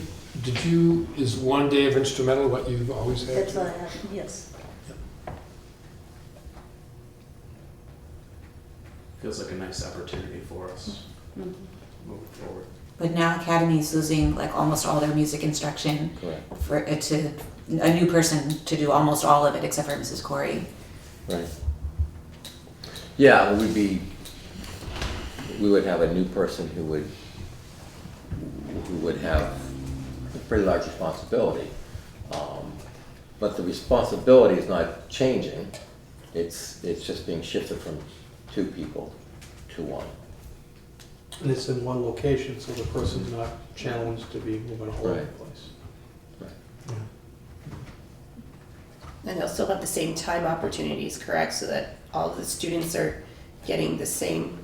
is 1 day of instrumental what you've always had? That's what I have, yes. Feels like a nice opportunity for us Mhm. moving forward. But now Academy's losing like almost all their music instruction Correct, for it to a new person to do almost all of it except for Mrs. Corey. right. Yeah, we would have a new person who would have a pretty large responsibility. But the responsibility is not changing, it's just being shifted from 2 people to 1. And it's in one location, so the person's not challenged to be moving all over the Right. place. And they'll still have the same time opportunities, correct? So that all the students are getting the same.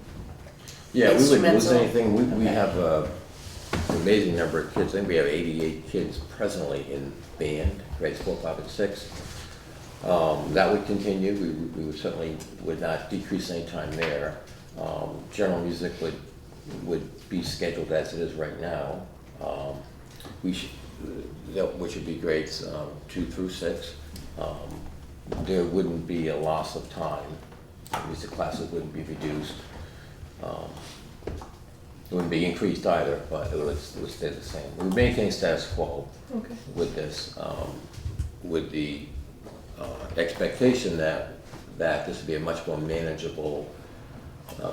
Yeah, we wouldn't lose Instrumental. anything, we Okay. have an amazing number of kids, I think we have 88 kids presently in band, grades 4, 5, and 6. That would continue, we would certainly would not decrease any time there. General music would be scheduled as it is right now. Which would be grades 2 through 6. There wouldn't be a loss of time, music classes wouldn't be reduced. It wouldn't be increased either, but it would stay the same. We would maintain status quo with this, with the expectation that this would be a much more manageable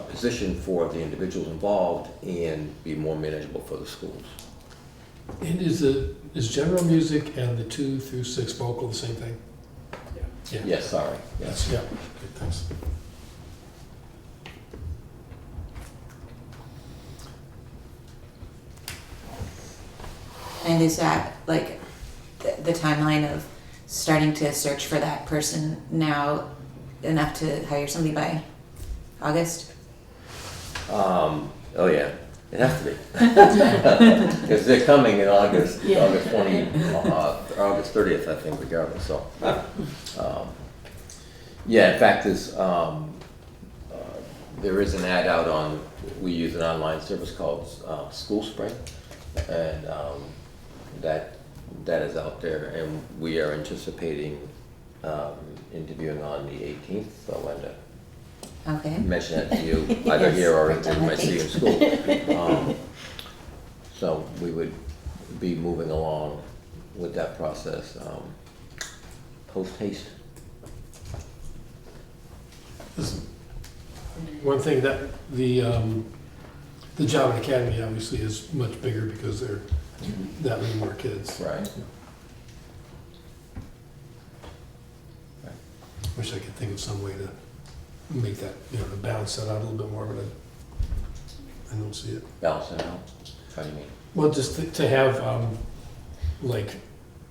position for the individuals involved and be more manageable for the schools. And is general music and the 2 through 6 vocal the same thing? Yeah. Yes, sorry, yes. Yeah, okay, thanks. And is that like the timeline of starting to search for that person now enough to hire somebody by August? Oh, yeah, it has to be. Because they're coming in August 30th, I think, regardless, so. Yeah, in fact, there is an ad out on, we use an online service called School Spring, and that is out there, and we are anticipating interviewing on the 18th, so Linda. Okay. Mention that to you, either here or Yes, you might see you in school. So we would be moving along with that process, post haste. One thing that the job at Academy obviously is much bigger because there are that many more kids. Right. Wish I could think of some way to make that, to balance that out a little bit more, but I don't see it. Balance it out, how do you mean? Well, just to have like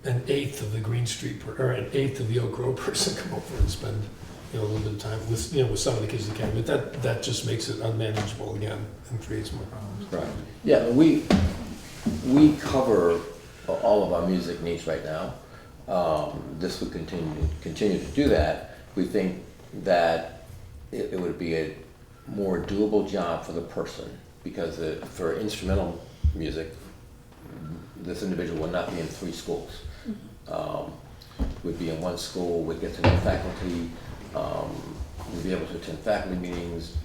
an eighth of the Green Street, or an eighth of the Oak Grove person come over and spend, a little bit of time with, with some of the kids that can, but that just makes it unmanageable again and creates more problems. Right. Yeah, we cover all of our music needs right now. This would continue to do that. We think that it would be a more doable job for the person, because for instrumental music, this individual would not be in 3 schools. Would be in 1 school, would get to know faculty, would be able to attend faculty meetings,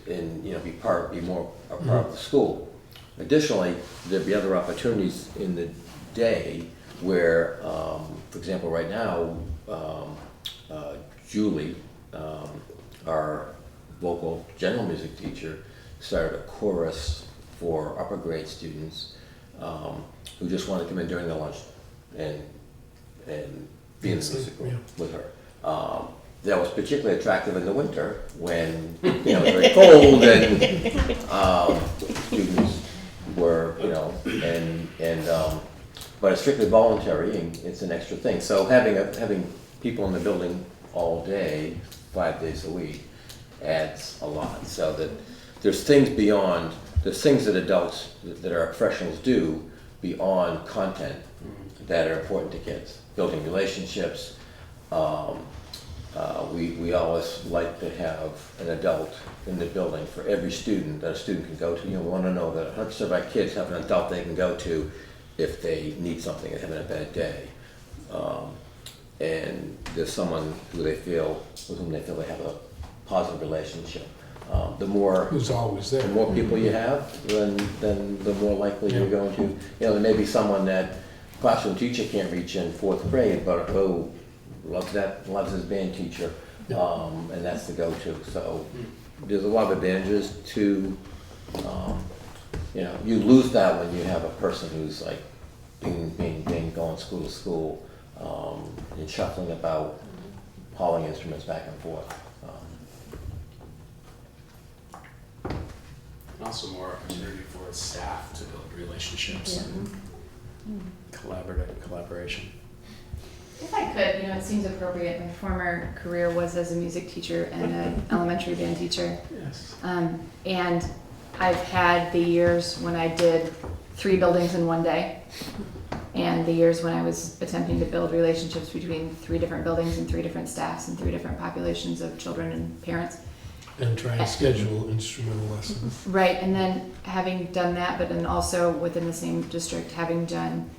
and be more a part of the school. Additionally, there'd be other opportunities in the day where, for example, right now, Julie, our vocal general music teacher, started a chorus for upper grade students who just wanted to come in during the lunch and be in the music room with her. That was particularly attractive in the winter when, you know, it was very cold and students were, you know, but it's strictly voluntary and it's an extra thing. So having people in the building all day, 5 days a week, adds a lot. So that there's things that adults, that our professionals do beyond content that are important to kids. Building relationships. We always like to have an adult in the building for every student that a student can go to. You know, we want to know that 100% of our kids have an adult they can go to if they need something and having a bad day. And there's someone with whom they feel they have a positive relationship. Who's always there. The more people you have, then the more likely you're going to. You know, there may be someone that classroom teacher can't reach in 4th grade, but loves his band teacher, and that's the go-to. So there's a lot of advantages to, you know, you lose that when you have a person who's like being going school to school and shuffling about, hauling instruments back and forth. And also more opportunity for staff to build relationships and collaboration. If I could, you know, it seems appropriate. My former career was as a music teacher and an elementary band teacher. Yes. And I've had the years when I did 3 buildings in one day, and the years when I was attempting to build relationships between 3 different buildings and 3 different staffs and 3 different populations of children and parents. And try and schedule instrumental lessons. Right, and then having done that, but then also within the same district, having done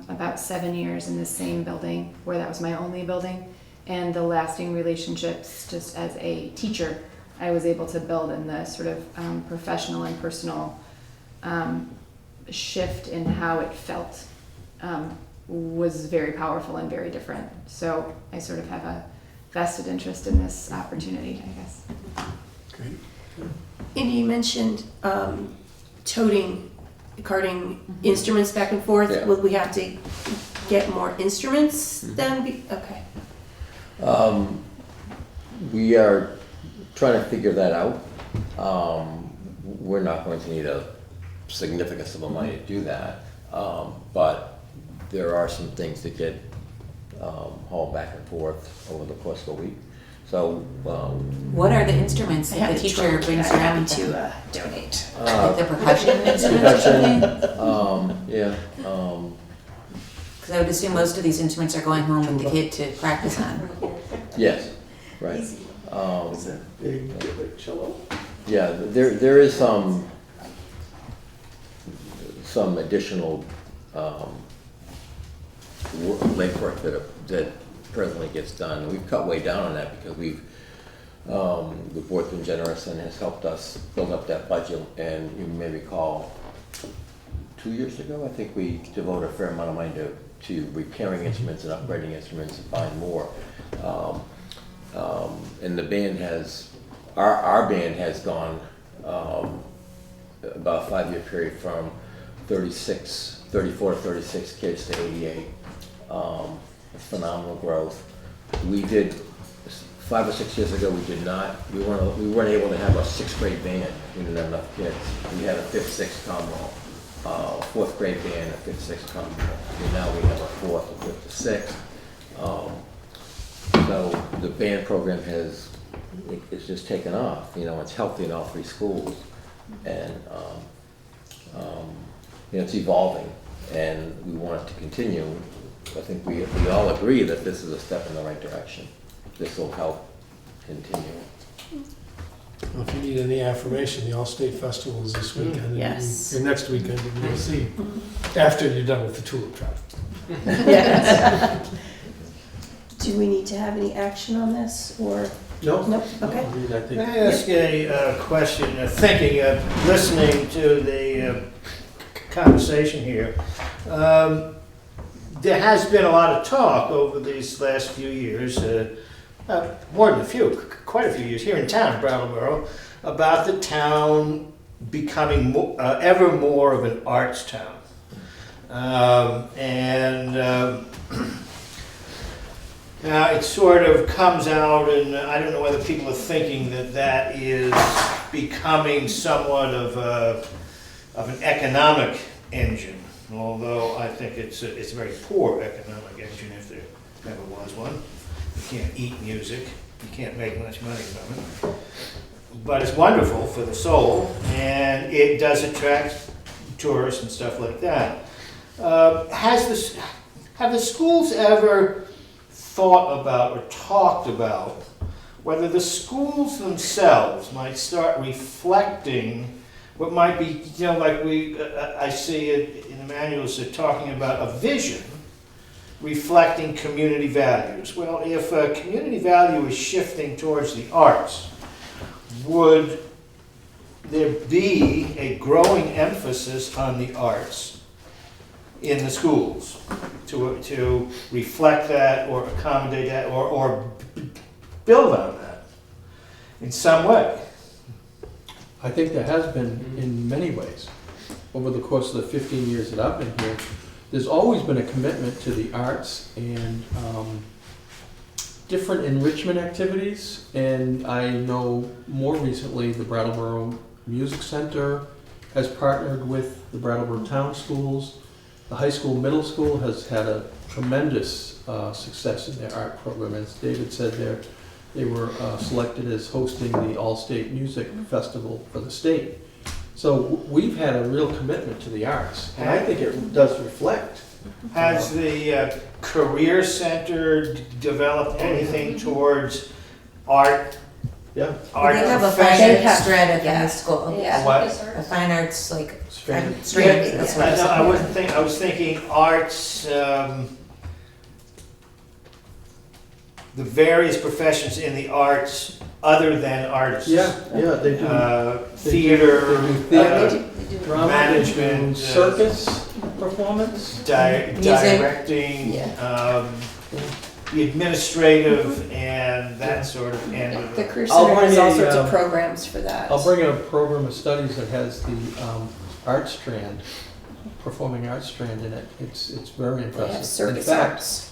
about 7 years in the same building, where that was my only building, and the lasting relationships just as a teacher I was able to build in the sort of professional and personal shift in how it felt was very powerful and very different. So I sort of have a vested interest in this opportunity, I guess. Great. And you mentioned carting instruments back and forth. Yeah. Will we have to get more instruments then? Okay. We are trying to figure that out. We're not going to need a significant sum of money to do that, but there are some things that get hauled back and forth over the course of a week. So, What are the instruments I that have the a teacher trunk brings I around have to? to donate. Like the percussion instruments or something? yeah. Because I would assume most of these instruments are going home with the kid to practice on. Yes, right. Is that big cello? Yeah, there is some additional legwork that presently gets done. We've cut way down on that because the board's been generous and has helped us build up that budget. And you may recall, 2 years ago, I think we devoted a fair amount of money to repairing instruments and upgrading instruments and buying more. And the band our band has gone about a 5-year period from 34 to 36 kids to 88. Phenomenal growth. We did 5 or 6 years ago. We weren't able to have a 6th grade band. We didn't have enough kids. We had a 5th, 6th combo, 4th grade band, a 5th, 6th combo. And now we have a 4th, a 5th, a 6th. So the band program it's just taken off. You know, it's healthy in all 3 schools, and you know, it's evolving, and we want it to continue. I think we all agree that this is a step in the right direction. This will help continue. Well, if you need any affirmation, the All-State Festival is this weekend. Yes. Or next weekend in D.C. After you're done with the tulip trial. Yes. Do we need to have any action on this, or? No? Nope, okay. I mean, I Can think, I ask a question, listening to the conversation here? There has been a lot of talk over these last few years, more than a few, quite a few years, here in town, Brattleboro, about the town becoming ever more of an arts town. Now it sort of comes out, and I don't know whether people are thinking that that is becoming somewhat of an economic engine, although I think it's a very poor economic engine if there ever was one. You can't eat music, you can't make much money from it. But it's wonderful for the soul, and it does attract tourists and stuff like that. Have the schools ever thought about or talked about whether the schools themselves might start reflecting what might be, like I see it in the manuals, they're talking about a vision reflecting community values. Well, if a community value is shifting towards the arts, would there be a growing emphasis on the arts in the schools to reflect that or accommodate that or build on that in some way? I think there has been in many ways. Over the course of the 15 years that I've been here, there's always been a commitment to the arts and different enrichment activities. And I know more recently the Brattleboro Music Center has partnered with the Brattleboro Town Schools. The high school, middle school has had a tremendous success in their art program. As David said, they were selected as hosting the All-State Music Festival for the state. So we've had a real commitment to the arts, and I think it does reflect. Has the Career Center developed anything towards art? Yeah. Art They have a fine professions? arts strand at the Yeah. high school. Yeah. What? A fine arts, like, Strand. strand, that's what I No, said. I was thinking arts, the various professions in the arts other than artists. Yeah, they do. Theater, They do theater, They do. drama, management, they do circus performance. directing, Yeah. the administrative and that sort of end of The it. Career I'll Center has bring all a, sorts of programs for that. I'll bring a program of studies that has the art strand, performing arts strand in it. It's very They impressive. have In circus fact, arts.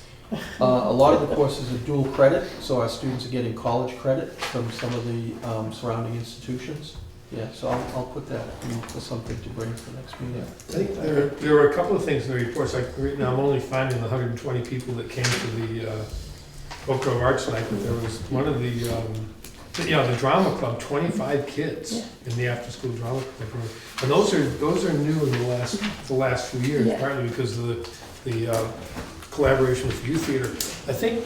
a lot of the courses are dual credit, so our students are getting college credit from some of the surrounding institutions. Yeah, so I'll put that in for something to bring for next meeting. I think there were a couple of things in the reports, like right now I'm only finding the 120 people that came to the Oak Grove Arts Night, but there was one of the drama club, 25 kids in the after-school drama club. And those are new in the last few years, Yeah. partly because of the collaboration with Youth Theater. I think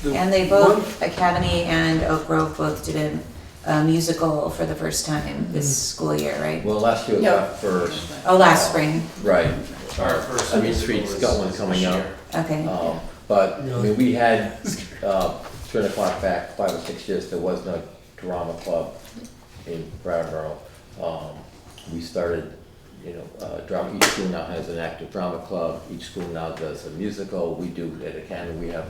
And they both, Academy and Oak Grove, both did a musical for the first time this school year, right? Well, last year was No. our first, Oh, last spring, right. Our Main Street's got one coming up. okay. But, I mean, we had, 3 o'clock back, 5 or 6 years, there was no drama club in Brattleboro. We started, drama, each school now has an active drama club, each school now does a musical. We do at Academy, we have,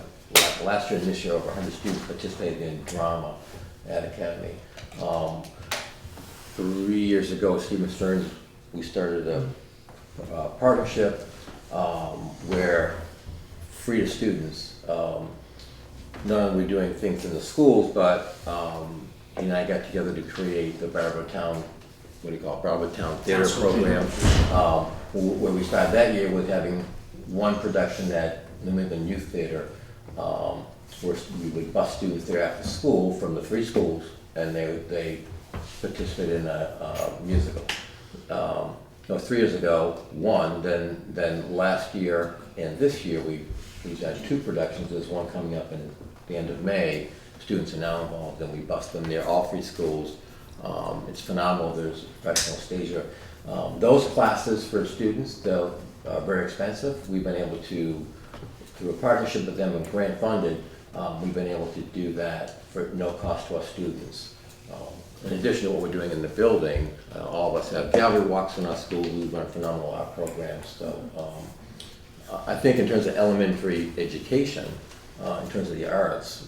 last year and this year, over 100 students participated in drama at Academy. 3 years ago, Stephen Stearns, we started a partnership where free to students, not only are we doing things in the schools, but he and I got together to create the Brattleboro Town, Brattleboro Town Theater Program, where we started that year with having one production at New England Youth Theater, where we would bus students there after school from the free schools, and they participated in a musical. 3 years ago, one, then last year and this year, we've had 2 productions. There's one coming up in the end of May. Students are now involved, and we bus them there, all 3 schools. It's phenomenal. There's professional stager. Those classes for students, they're very expensive. We've been able to, through a partnership with them and grant funded, we've been able to do that for no cost to our students. In addition to what we're doing in the building, all of us have gallery walks in our school. We run phenomenal art programs. So I think in terms of elementary education, in terms of the arts,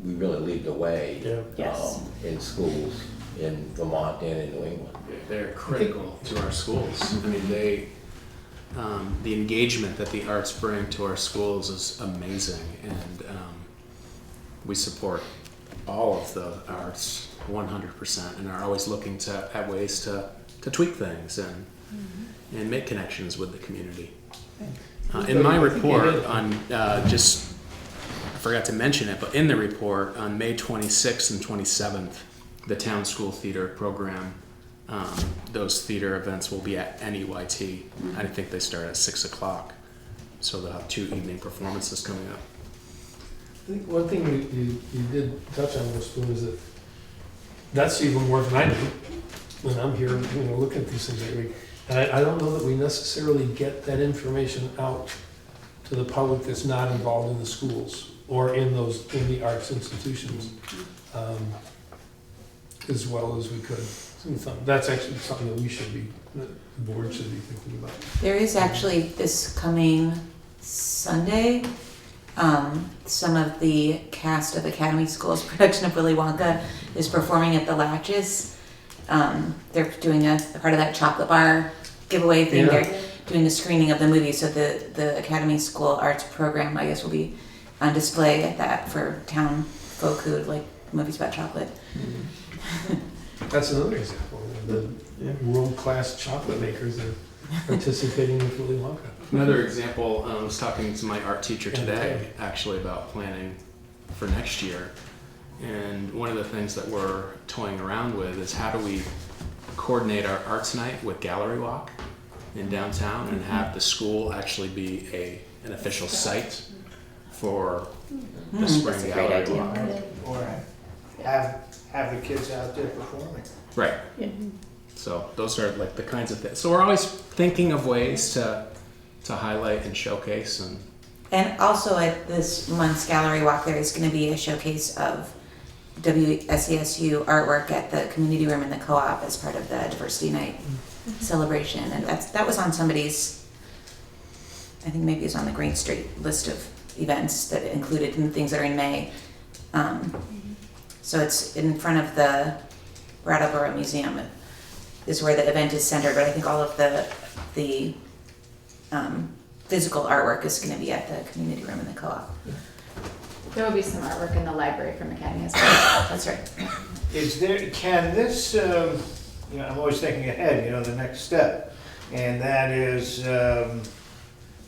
we really lead the way Yes. in schools in Vermont and in New England. They're critical to our schools. I mean, the engagement that the arts bring to our schools is amazing, and we support all of the arts 100%, and are always looking at ways to tweak things and make connections with the community. In my report on I forgot to mention it, but in the report on May 26th and 27th, the Town School Theater program, those theater events will be at NEYT. I think they start at 6 o'clock. So they'll have 2 evening performances coming up. I think one thing you did touch on, Spoon, is that that's even more than I do when I'm here, looking at these things every week. And I don't know that we necessarily get that information out to the public that's not involved in the schools or in the arts institutions as well as we could. That's actually something that the board should be thinking about. There is actually this coming Sunday, some of the cast of Academy School's production of Willy Wonka is performing at the Latches. They're doing a part of that chocolate bar giveaway thing. Yeah. They're doing a screening of the movie, so the Academy School arts program, I guess, will be on display at that for town folk who like movies about chocolate. That's another example. The world-class chocolate makers are participating with Willy Wonka. Another example, I was talking to my art teacher today, actually, about planning for next year. And one of the things that we're toying around with is how do we coordinate our arts night with Gallery Walk in downtown and have the school actually be an official site for the spring That's a great Gallery idea. Walk. Or have the kids out there performing. Right. Yeah. So those are like the kinds of things. So we're always thinking of ways to highlight and showcase and And also at this month's Gallery Walk, there is going to be a showcase of WSESU artwork at the community room in the co-op as part of the Diversity Night celebration. And that was on somebody's, I think maybe it was on the Green Street list of events that included things that are in May. So it's in front of the Brattleboro Museum is where the event is centered, but I think all of the physical artwork is going to be at the community room in the co-op. There will be some artwork in the library from Academy as well. That's right. Can this, I'm always thinking ahead, the next step, and that is, I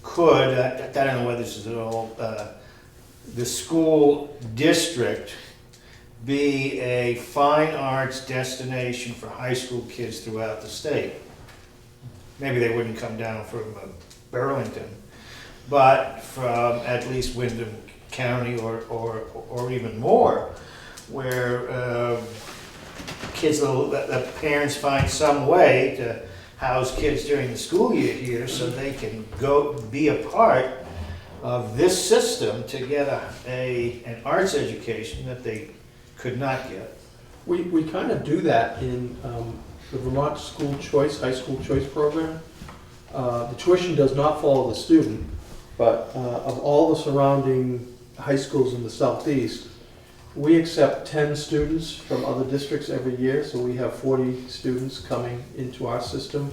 don't know whether this is at all, the school district be a fine arts destination for high school kids throughout the state? Maybe they wouldn't come down from Burlington, but from at least Windham County or even more, where kids, the parents find some way to house kids during the school year here so they can go be a part of this system to get an arts education that they could not get. We kind of do that in the Vermont School Choice, High School Choice program. The tuition does not follow the student, but of all the surrounding high schools in the southeast, we accept 10 students from other districts every year, so we have 40 students coming into our system.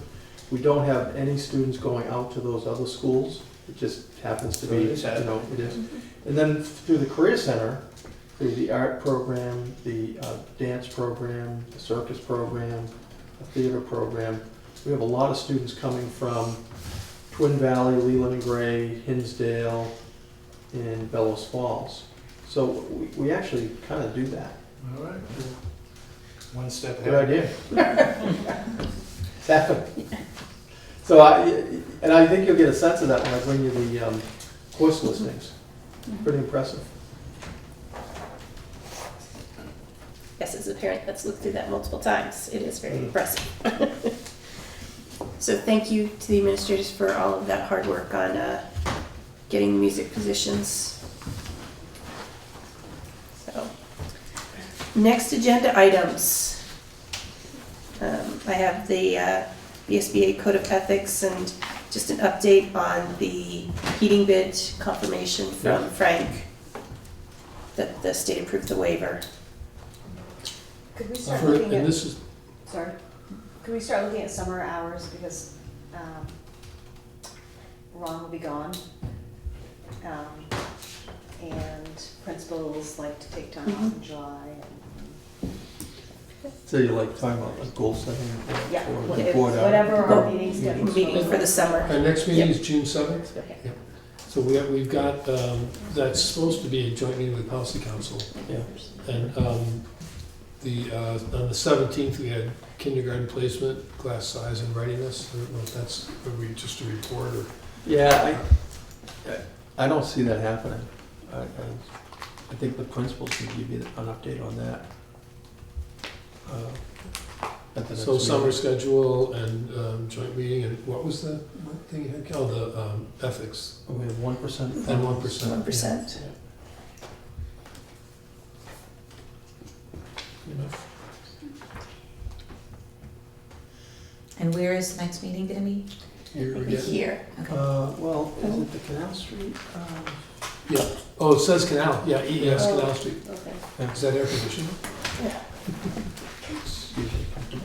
We don't have any students going out to those other schools. It just happens to be, it is. And then through the Career Center, through the art program, the dance program, the circus program, the theater program, we have a lot of students coming from Twin Valley, Leland and Gray, Hinsdale, and Bellows Falls. So we actually kind of do that. All right. One step ahead. Good idea. It's happening. So I think you'll get a sense of that when I bring you the course listings. Pretty impressive. Yes, as a parent that's looked through that multiple times, it is very impressive. So thank you to the administrators for all of that hard work on getting the music positions Next agenda items. I have the VSBA Code of Ethics and just an update on the heating bid confirmation from Frank, that the state approved the waiver. Could we start For- looking And at, this is, sorry, could we start looking at summer hours, because Ron will be gone. And principals like to take time off in July. So you like talking about like goal setting Yeah, or what- like board out? whatever our Go- meeting schedules. Meeting for the summer. our next meeting is June 7th. Okay. So we've got, that's supposed to be a joint meeting with Policy Council. Yeah. And on the 17th, we had kindergarten placement, class size and readiness. I don't know if that's, maybe just a report or. Yeah, I don't see that happening. I think the principals can give you an update on that. At the next So summer meeting. schedule and joint meeting, and what was the, what thing you had called, the ethics? We have 1%. And 1%. 1%. Enough. And where is the next meeting gonna be? You're getting- Here. Okay. Well, is it the Canal Street? Yeah, oh, it says Canal, yeah, EES Oh. Canal Street. Okay. Is that air conditioning? It's usually-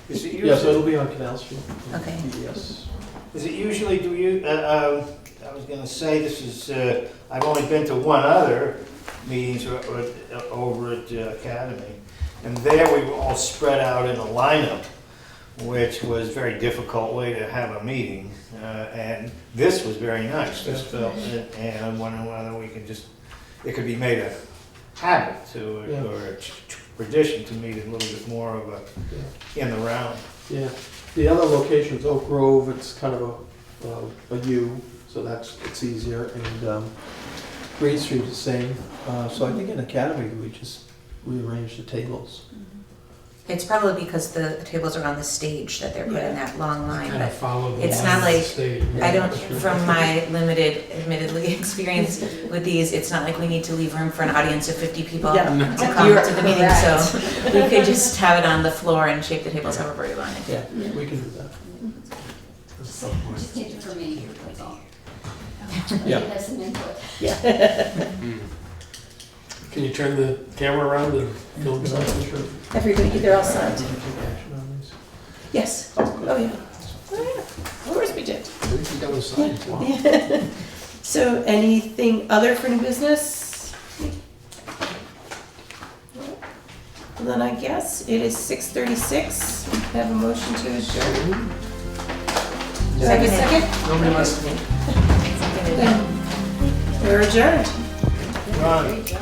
Is it Yeah, so it'll usually, be on Canal Street. Okay. Yes. is it usually, do you, I was gonna say, this is, I've only been to one other meetings over at Academy. And there we were all spread out in a lineup, which was a very difficult way to have a meeting. And this was very nice, this felt, and I'm wondering whether we could just, it could be made a habit to, Yeah. or a tradition to meet a little bit more of a, in the round. Yeah, the other location's Oak Grove, it's kind of a U, so it's easier, and Green Street is the same. So I think in Academy, we just rearranged the tables. It's probably because the tables are on the stage that they're put in that long line, Kind of but follow the it's line not of the like- state. I don't, from my limited, admittedly, experience with these, it's not like we need to leave room for an audience of 50 people Yeah. to come You're to the meeting, correct. so we could just have it on the floor and shape the tables however we wanted to. Yeah, we can do that. Just change it for me, that's all. Yeah. Have some input. Can you turn the camera around and film something? Sure. Everybody, they're all signed. Did you take action on these? Yes. Oh, yeah. Oh, yeah. Of course we did. I think we got a sign. Wow. So anything other for new business? Well, then I guess it is 6:36. Have a motion to adjourn. Do I have a second? Nobody wants to. We're adjourned. Ron, Great job.